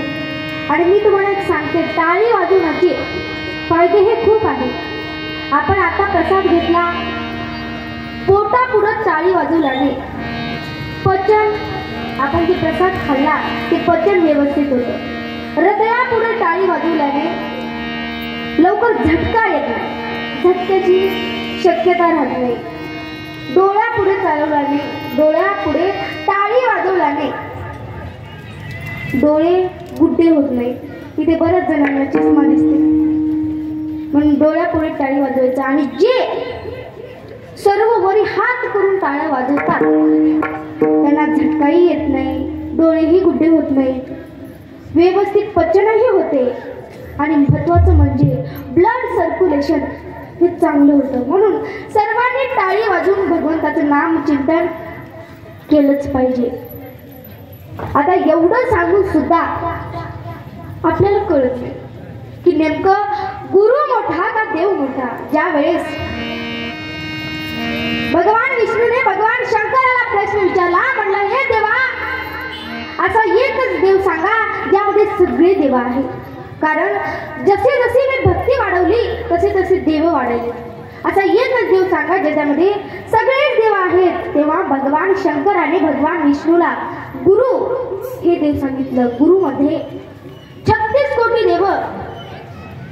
आणि मी तुम्हाला एक सांगते, टाळी वाजवण्याचे फायदे हे खूप आहेत. आपण आता प्रसाद घेतला, पोटापुढं टाळी वाजवल्याने पचन, आपण जे प्रसाद खाल्ला ते पचन व्यवस्थित होतं. हृदयापुढे टाळी वाजवल्याने लवकर झटका येत नाही, झटक्याची शक्यता राहत नाही. डोळ्यापुढे चालवल्याने, डोळ्यापुढे टाळी वाजवल्याने डोळे गुड्डे होत नाही. तिथे बऱ्याच जणांना चष्मा दिसते, म्हणून डोळ्यापुढे टाळी वाजवायचं. आणि जे सर्व वरी हात करून टाळ्या वाजवतात त्यांना झटकाही येत नाही, डोळेही गुड्डे होत नाही, व्यवस्थित पचनही होते आणि महत्त्वाचं म्हणजे ब्लड सर्क्युलेशन हे चांगलं होतं. म्हणून सर्वांनी टाळी वाजवून भगवंताचं नाम चिंतन केलंच पाहिजे. आता एवढं सांगून सुद्धा आपल्याला कळत नाही की नेमकं गुरु मोठा का देव मोठा. ज्या वेळेस भगवान विष्णूने भगवान शंकराला प्रश्न विचारला, म्हणला हे देवा, असा एकच देव सांगा ज्यामध्ये सगळे देव आहेत. कारण जसे जसे मी भक्ती वाढवली तसे तसे देव वाढवले. असा एकच देव सांगा ज्याच्यामध्ये सगळेच देव आहेत. तेव्हा भगवान शंकराने भगवान विष्णूला गुरु हे देव सांगितलं. गुरुमध्ये 36 कोटी देव,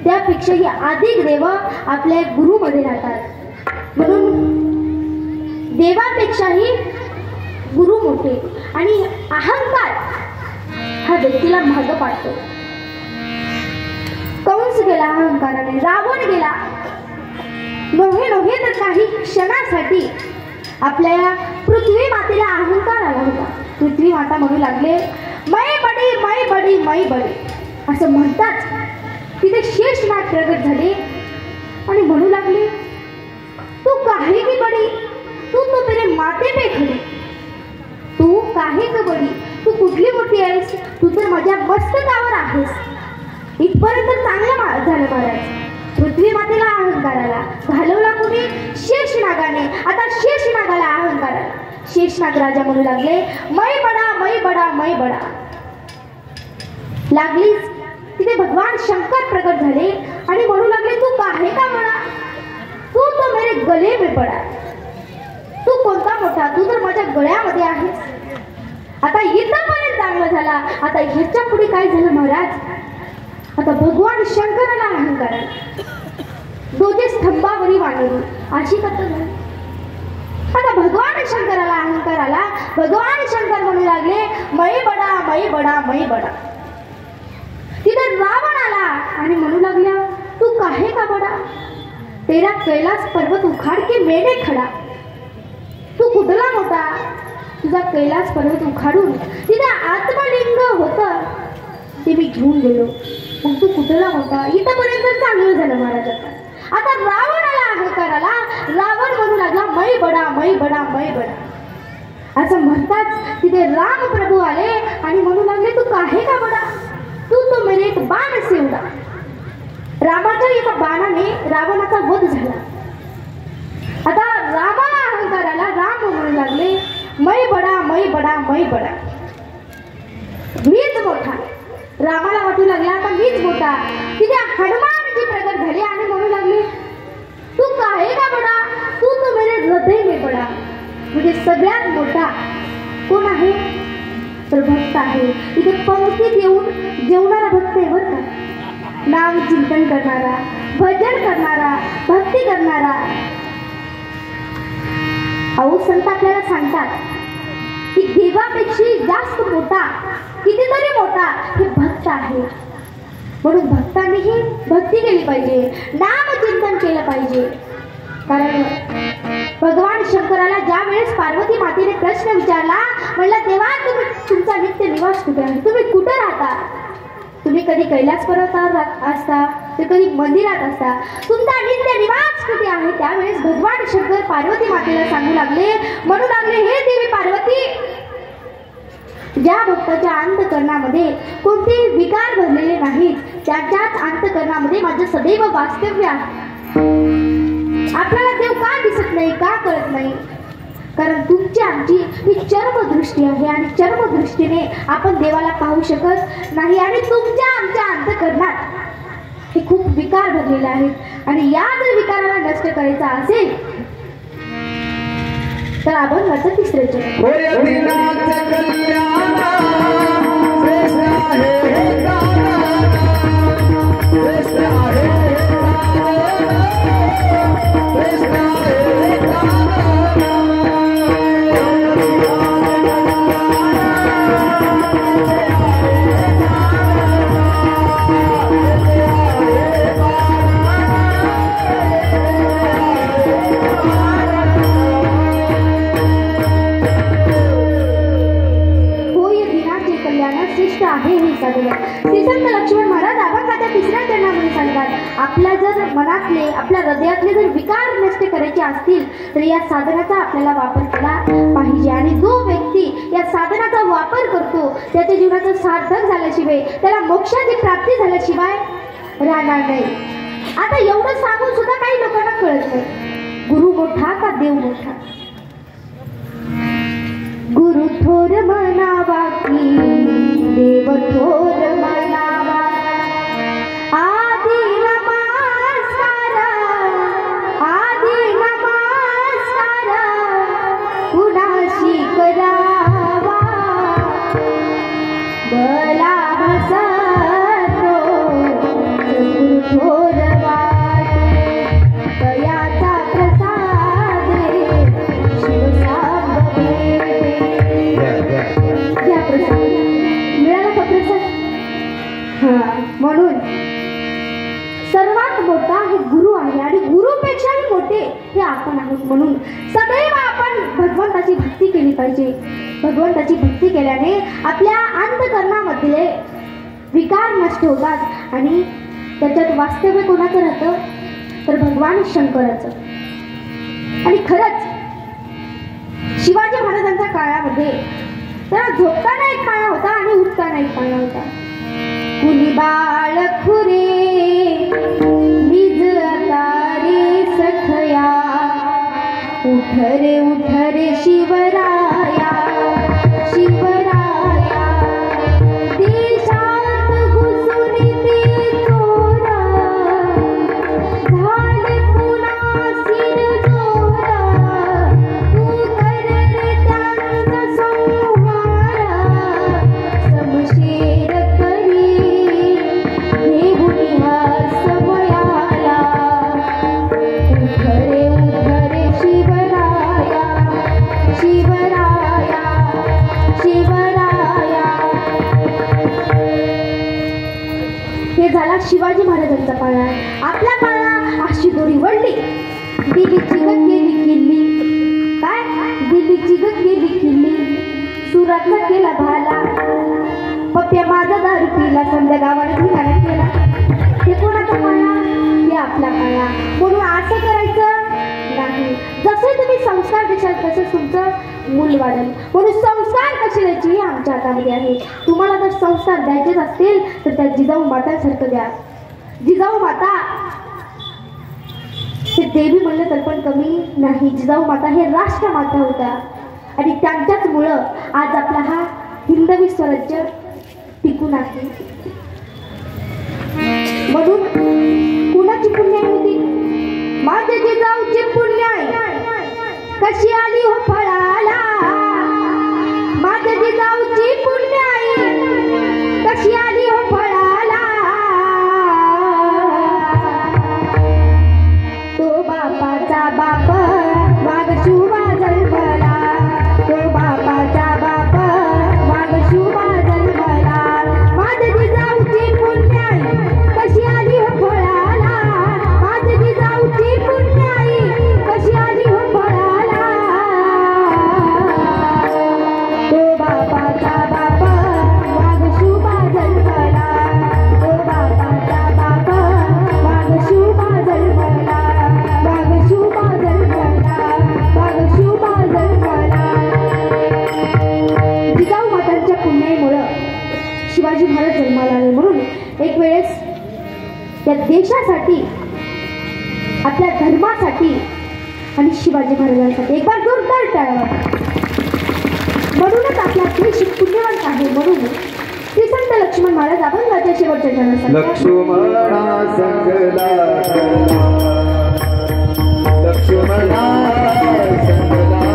त्यापेक्षाही अधिक देव आपल्या गुरुमध्ये राहतात. म्हणून देवापेक्षाही गुरु मोठे. आणि अहंकार हा व्यक्तीला मागं पाडतो. कंस गेला अहंकाराने, रावण गेला, नव्हे तर काही क्षणासाठी आपल्या पृथ्वी मातेला अहंकार आला होता. पृथ्वी माता म्हणू लागले, मै बडी मै बडी मै बडी. असं म्हणताच तिथे शेषनाग प्रगट झाले आणि म्हणू लागले, तू काहे की बडी, तू तो तेरे माते पे खडी. तू काहे का बडी, तू कुठली मोठी आहेस, तू तर माझ्या मस्तकावर आहेस. इथपर्यंत चांगलं झालं महाराज. पृथ्वी मातेला अहंकार आला, घालवला कुणी? शेषनागाने. आता शेषनागाला अहंकार आला. शेषनाग राजा म्हणू लागले, मै बडा मै बडा मै बडा. लागलीच तिथे भगवान शंकर प्रकट झाले आणि म्हणू लागले, तू का बडा. तू कोणता मोठा, तू तर माझ्या गळ्यामध्ये आहेस. आता इथपर्यंत चांगलं झाला, आता ह्याच्या पुढे काय झालं महाराज? आता भगवान शंकराला अहंकार आला. दोघे स्तंभावरी वाढवली अशी कथा झाली. आता भगवान शंकराला अहंकार आला. भगवान शंकर म्हणू लागले मै बडा मै बडा मै बडा. तिथे रावण आला आणि म्हणू लागला तू काहे का बडा, तेरा कैलास पर्वत उखाड के मेने खडा. तू कुठला मोठा, तुझा कैलास पर्वत उखाडून तिथे आत्मलिंग होतं ते मी घेऊन गेलो. मग तू कुठला मोठा, इथपर्यंत चांगलं झालं महाराजांना. आता रावणाला अहंकार आला. रावण म्हणू लागला मै बडा मै बडा मै बडा. असं म्हणताच तिथे राम प्रभू आले आणि म्हणू लागले तू काहे का बडा, तू तो मेरे एक बाण से उडा. रामाच्या एका बाणाने रावणाचा वध झाला. आता रामाला अहंकार आला. राम म्हणू लागले मै बडा मै बडा मै बडा. मीच मोठा. रामाला वाटू लागला आता मीच मोठा. तिथे हनुमानजी प्रगट झाले आणि म्हणू लागले तू काहे का बडा, तू तो मेरे हृदय में बडा. म्हणजे सगळ्यात मोठा कोण आहे तर भक्त आहे. इथे पंक्तीत येऊन जेवणारा भक्त आहे बरं का. नाम चिंतन करणारा, भजन करणारा, भक्ती करणारा. अहो संत आपल्याला सांगतात की देवापेक्षा जास्त मोठा, कितीतरी मोठा हे भक्त आहे. म्हणून भक्तांनीही भक्ती केली पाहिजे, नाम चिंतन केलं पाहिजे. कारण भगवान शंकराला ज्या वेळेस पार्वती मातेने प्रश्न विचारला, म्हणलं देवा तुमचा नित्य निवास कुठे आहे, तुम्ही कुठे राहता? तुम्ही कधी कैलास पर्वतावर असता तर कधी मंदिरात असता, तुमचा नित्य निवास कुठे आहे? त्यावेळेस भगवान शंकर पार्वती मातेला सांगू लागले, म्हणू लागले हे देवी पार्वती, ज्या भक्ताच्या अंतकरणामध्ये कोणतेही विकार भरलेले नाहीत त्याच्याच अंतकरणामध्ये माझं सदैव वास्तव्य आहे. आपल्याला देव का दिसत नाही, का कळत नाही? कारण तुमची आमची ही चर्मदृष्टी आहे आणि चर्मदृष्टीने आपण देवाला पाहू शकत नाही. आणि तुमच्या आमच्या अंतकरणात हे खूप विकार भरलेले आहेत आणि या जर विकाराला नष्ट करायचा असेल तर अभंगाचं तिसरे चरण. श्रीसंत लक्ष्मण महाराज अभंगाच्या तिसऱ्या चरणामध्ये सांगतात, आपल्या जर मनातले, आपल्या हृदयातले जर विकार नष्ट करायचे असतील तर या साधनाचा आपल्याला वापर केला पाहिजे. आणि जो व्यक्ती या साधनाचा वापर करतो त्याच्या जीवनाचं सार्थक झाल्याशिवाय, त्याला मोक्षाची प्राप्ती झाल्याशिवाय राहणार नाही. आता एवढं सांगून सुद्धा काही लोकांना कळत नाही, गुरु मोठा का देव मोठा? गुरु थोर म्हणावा की देव थोर म्हणावा, आदि नमस्कार, आदि नमस्कार कुणाशी करावा, बला बसतो गुरु थोर वाटे, कयाचा प्रसाद शिवसांब घ्या प्रसाद. मिळाला का प्रसाद? म्हणून सर्वात मोठा हे गुरु आहे आणि गुरुपेक्षाही मोठे हे आपण आहोत. म्हणून सदैव आपण भगवंताची भक्ती केली पाहिजे. भगवंताची भक्ती केल्याने आपल्या अंतकरणामधले विकार नष्ट होतात आणि त्याच्यात वास्तव्य कोणाचं राहतं तर भगवान शंकराचं. आणि खरंच शिवाजी महाराजांच्या काळामध्ये त्याला झोपताना एक पाळणा होता आणि उठताना एक पाळणा होता. कुणी बाळ खुरे निज अतारे सखया, उठ रे शिवराया, शिवराया देशात घुसून ते चोर, झाले पुन्हा सिर जोर, शिवाजी महाराजांचा पाळणा आहे. आपला पाळणा अशी दोरी वळली, दिल्लीची गत केली किल्ली, काय दिल्लीची गत केली किल्ली, सुरातला केला भाला, पप्प्या माझा दारू पिला, समजा गावाला धिंगाणा केला. हे कोणाचा पाळणा? हे आपला पाळणा. म्हणून असं करायचं नाही. जसे तुम्ही संस्कार देशाल तसंच तुमचं मूल वाढेल. म्हणून संस्कार कसे द्यायचे हे आमच्या हातामध्ये आहे. तुम्हाला जर संस्कार द्यायचेच असतील तर त्या जिजाऊ मातांसारखं द्या. जिजाऊ माता हे देवी म्हणलं तर पण कमी नाही. जिजाऊ माता हे राष्ट्रमाता होत्या आणि त्यांच्याच मुळे आज आपला हा हिंदवी स्वराज्य टिकून आहे. म्हणून कुणाची पुण्याई होती? माझ्या जिजाऊची पुण्याई कशी आली हो फळाला, माझ्या जिजाऊची पुण्याई कशी आली हो फळाला. तो बापाचा बाप वाघ शुभा जन्मला, तो बापाचा बाप वाघ शुभा जन्मला. माझ्या जिजाऊची पुण्याई कशी आली हो फळाला, माझ्या जिजाऊची पुण्याई कशी आली हो फळाला. तो बापाचा बाप वाघ शुभा जन्मला, तो बापाचा बाप वाघ शुभा जन्मला, वाघ शुभा जन्मला, वाघ शुभा जन्मला. जिजाऊ मातांच्या पुण्याईमुळं शिवाजी महाराज जन्माला आले. म्हणून एक वेळेस त्या देशासाठी, आपल्या धर्मासाठी आणि शिवाजी महाराजांसाठी एक बार जोरदार टाळ्या. म्हणूनच आपला देश पुण्यवंत आहे. म्हणून श्री संत लक्ष्मण महाराज अभंगाच्या शेवटच्या चरणासाठी लक्ष्मणा संगला लक्ष्मणा संगला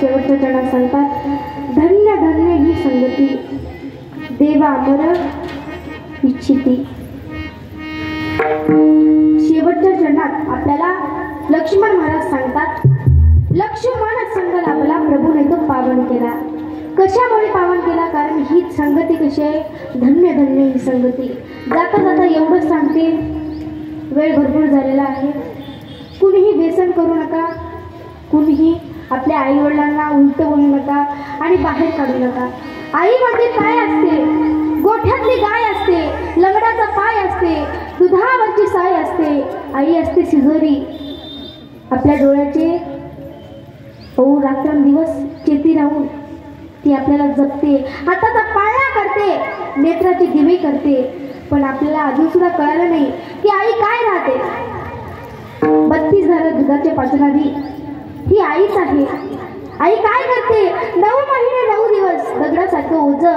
शेवटच्या चरणात सांगतात, धन्य धन्य ही संगती देवा अमर इच्छिती. शेवटच्या चरणात आपल्याला लक्ष्मण महाराज सांगतात, लक्ष्मण संग लाभला प्रभूने तो पावन केला. कशामुळे पावन केला? कारण ही संगती कशी आहे? धन्य धन्य ही संगती. जाता जाता एवढंच सांगते, वेळ भरपूर झालेला आहे. कुणीही व्यसन करू नका, कुणीही आपल्या आई वडिलांना उलट बोलू नका आणि बाहेर काढू नका. आईमध्ये काय असते? गोठ्यातली गाय असते, लंगडाचा पाय असते, दुधावरची साय असते. आई असते शिजोरी. आपल्या डोळ्याचे रात्रंदिवस चेती राहून ती आपल्याला जपते, हाताचा पाळणा करते, नेत्राची दिवे करते. पण आपल्याला अजून सुद्धा कळालं नाही की आई काय राहते. 32 झालं दुधाचे पाचनादी ही आईच आहे. आई काय करते? 9 महिने 9 दिवस दगडासारखं ओझं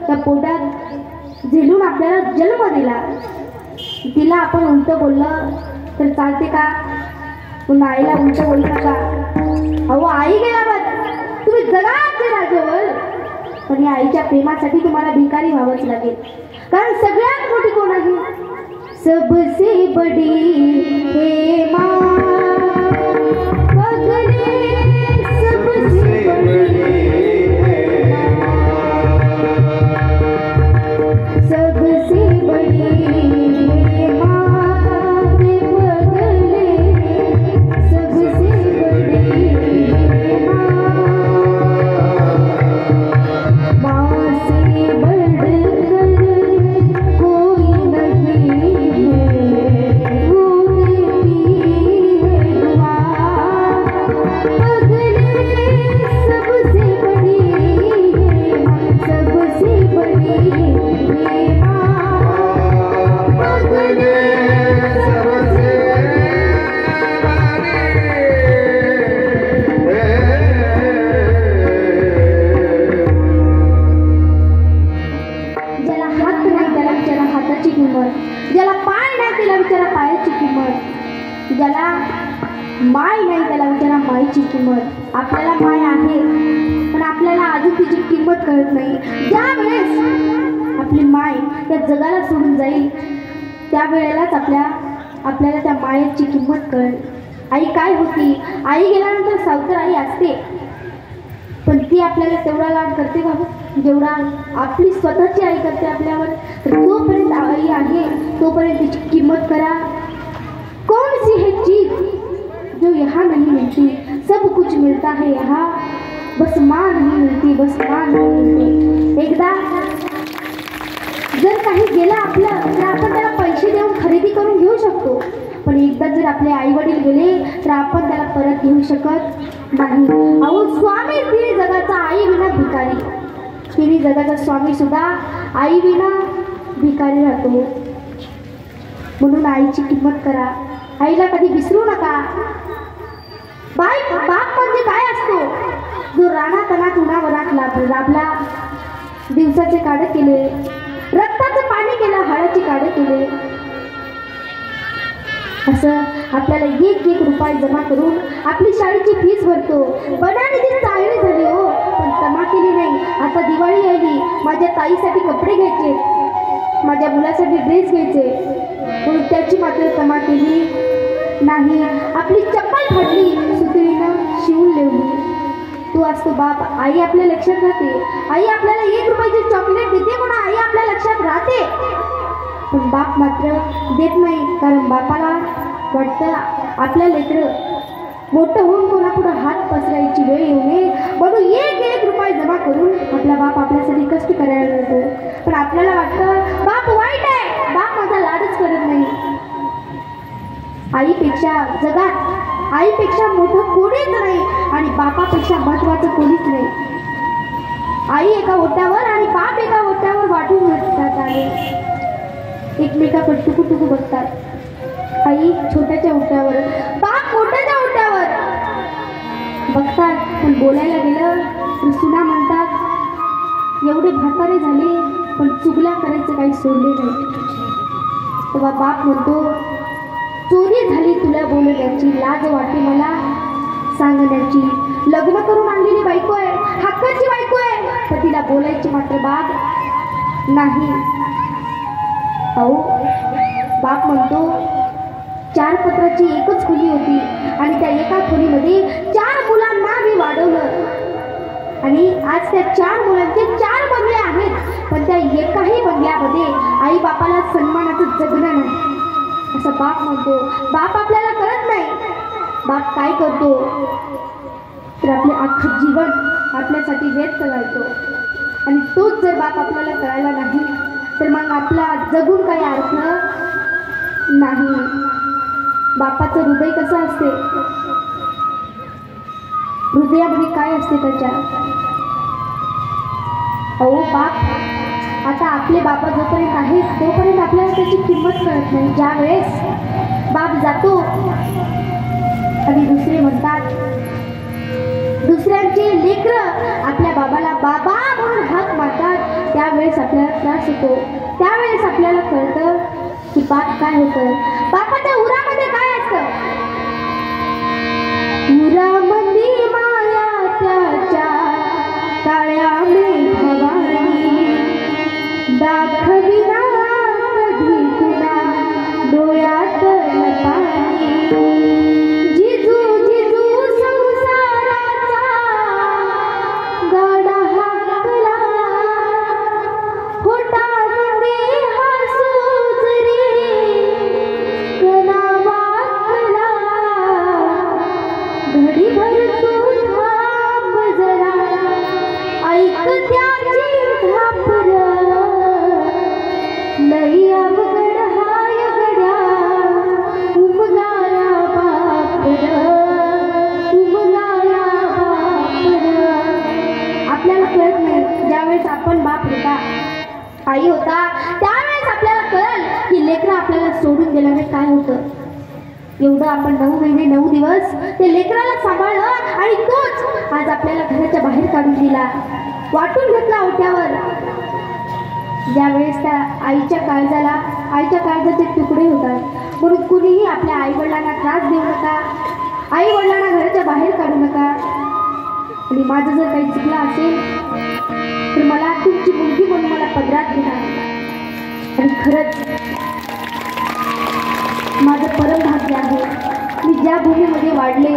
त्या पोटात झेलून आपल्याला जन्म दिला. तिला आपण उलट बोललं तर चालते का? पुन्हा आईला उलट बोलता का? अहो, आई गेल्यावर तुम्ही जगाचे राजेवर, पण या आईच्या प्रेमासाठी तुम्हाला भिकारी व्हावंच लागेल. कारण सगळ्यात मोठी कोण आहे? सबसे बडी हे माँ, सबसे बड़ी सबसे बड़ी माँ के बदले, सबसे बड़ी माँ से बढ़कर कोई नहीं है, वो देती है दुआ. बदले सबसे बड़ी है माँ, सबसे बड़ी है माँ, बदले सबसे ज्याला हात नाही त्याला विचारा हाताची किंमत, ज्याला पाय नाही त्याला विचारा पायाची किंमत, ज्याला माय नाही त्याला विचारा मायची किंमत. आपल्याला माय आहे, पण आपल्याला अजून तिची किंमत कळत नाही. ज्या वेळेस आपली माय त्या जगाला सोडून जाईल त्यावेळेलाच आपल्याला त्या मायेची किंमत कळेल. आई काय होती? आई गेल्यानंतर सावतर आई असते, पण ती आपल्याला तेवढा लाड करते का जेवढा आपली स्वतःची आई करते आपल्यावर. तर जोपर्यंत आई आहे तोपर्यंत तिची किंमत करा. कौन सी है चीज जो यहाँ नहीं मिलती, सब कुछ मिलता है यहाँ, बस माँ नहीं मिलती, बस माँ नहीं मिलती. एकदा जर काही गेलं आपलं तर आपण त्याला पैसे देऊन खरेदी करून घेऊ शकतो, पण एकदा जर आपले आई वडील गेले तर आपण त्याला परत घेऊ शकत नाही. अहो स्वामी तिने जगाचा आई विना भिकारी, तिने जगाचा स्वामी सुद्धा आई विना भिकारी राहतो. म्हणून आईची किंमत करा, आईला कधी विसरू नका. बाप म्हणजे काय असतो? जो रानातनात उन्हावरात राबला, दिवसाचे काढे केले, रक्ताचं पाणी केलं, हाडाची काढे केले. असं आपल्याला एक रुपया जमा करून आपली शाळेची फीस भरतो. बनानिधी चांगली झाली हो, पण जमा केली नाही. आता दिवाळी आली, माझ्या ताईसाठी कपडे घ्यायचे, माझ्या मुलासाठी ड्रेस घ्यायचे, म्हणून त्याची मात्र जमा केली नाही. आपली चप्पल फाडली, सुतळीनं शिवून लिवली. तो असतो बाप. आई आपल्या लक्षात राहते, आई आपल्याला 1 रुपयाची चॉकलेट देते, म्हणून आई आपल्या लक्षात राहते, पण बाप मात्र देत नाही. कारण बापाला वाटतं आपल्या लेकरं मोठं होऊन कोणापुढं हात पसरायची वेळ येऊ नये, म्हणून 1 रुपया जमा करून आपला बाप आपल्यासाठी कष्ट करायला लागतो. पण आपल्याला वाटतं बाप वाईट आहे, बाप माझा लाडच करत नाही. आईपेक्षा जगात आईपेक्षा मोठं कोणीच नाही आणि बापापेक्षा महत्वाचं कोणीच नाही. आई एका ओट्यावर आणि बाप एका ओट्यावर वाटून बसतात आणि एकमेकाकडे टुकू बसतात. आई छोट्याच्या ओट्यावर, बाप मोठ्याच्या ओट्यावर बघतात. पण बोलायला गेलं तर सुना म्हणतात एवढे म्हातारे झाले पण चुगल्या करायचं काही सोडले नाही. तेव्हा बाप म्हणतो चोरी झाली तुला बोलण्याची, लाज वाटते मला सांगण्याची. लग्न करून आणलेली बायको आहे, हक्काची बायको आहे, पण तिला बोलायची मात्र बाप नाही. अहो बाप म्हणतो 4 पत्राची एकच खोली होती आणि त्या एका खोलीमध्ये 4 मुलांना मी वाढवलं आणि आज त्या 4 मुलांचे 4 बंगले आहेत, पण त्या एकाही बंगल्यामध्ये आई बापाला सन्मानाचं जगणं नाही, असं बाप म्हणतो. बाप आपल्याला कळत नाही. बाप काय करतो तर आपले अख्खं जीवन आपल्यासाठी व्यर्थ घालतो आणि तोच जर बाप आपल्याला कळायला नाही तर मग आपला जगून काही अर्थ नाही. बापाचं हृदय कसं असते, हृदयामध्ये काय असते त्याच्या? अहो बाप आता आपले बाबा जोपर्यंत आहेत तोपर्यंत आपल्याला त्याची किंमत कळत नाही. ज्या वेळेस बाप जातो आणि दुसरे म्हणतात, दुसऱ्यांची लेकरं आपल्या बाबाला बाबा म्हणून हाक मारतात, त्यावेळेस आपल्याला त्रास होतो. त्यावेळेस आपल्याला कळतं की बाप काय होतं. बापाच्या उरामध्ये काय असतं? उरामध्ये माया त्याच्या काळ्या मेघवाणी दाखविना कधी कुणा डोळ्यात पाणी. जिजू जिजू संसाराचा गाडा हाकला, होटामध्ये हसू जरी कणा वाकला. घडीभर तू थांब जरा, ऐक त्याची धापर, लई अवघड हाय गड्या उमगाया बापर, उमगाया बापर. आपल्याला कळत नाही. ज्यावेळेस आपण बाप होता, आई होता, त्यावेळेस आपल्याला कळलं की लेकरं आपल्याला सोडून गेल्याने काय होतं. एवढं आपण 9 महिने 9 दिवस ते लेकराला सांभाळलं आणि तोच आज आपल्याला घराच्या बाहेर काढून दिला, वाटून घेतला ओट्यावर. ज्यावेळेस त्या आईच्या काळजाचे तुकडे होतात. म्हणून कुणीही आपल्या आईवडिलांना त्रास देऊ नका, आईवडिलांना घराच्या बाहेर काढू नका. आणि माझं जर काही चुकलं असेल तर मला तुमची मुलगी म्हणून मला पदरात घ्या. आणि खरंच माझं परम भाग्य आहे, मी ज्या भूमीमध्ये वाढले,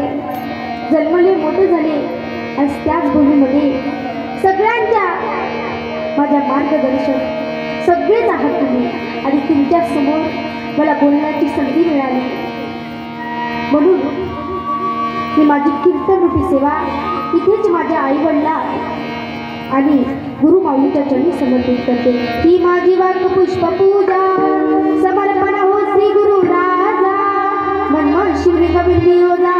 जन्मले, मोठे झाले, आज त्याच भूमीमध्ये सगळ्यांच्या माझ्या मार्गदर्शक सगळेच आहात तुम्ही आणि तुमच्या समोर मला बोलण्याची संधी मिळाली म्हणून ही माझी कीर्तनरूपी सेवा इथेच माझ्या आईवडिला आणि गुरु माऊलीच्या चरणी समर्पित करते। ही माझी वाक पुष्प पूजा समर्पण हो श्री गुरु राजा मन शिवलिंग विंदियोजा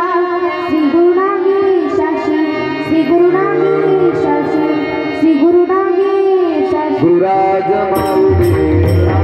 श्री गुरु नागेशाशी श्री गुरु नागेशाशी श्री गुरु नागेशाशी गुरुराज माऊली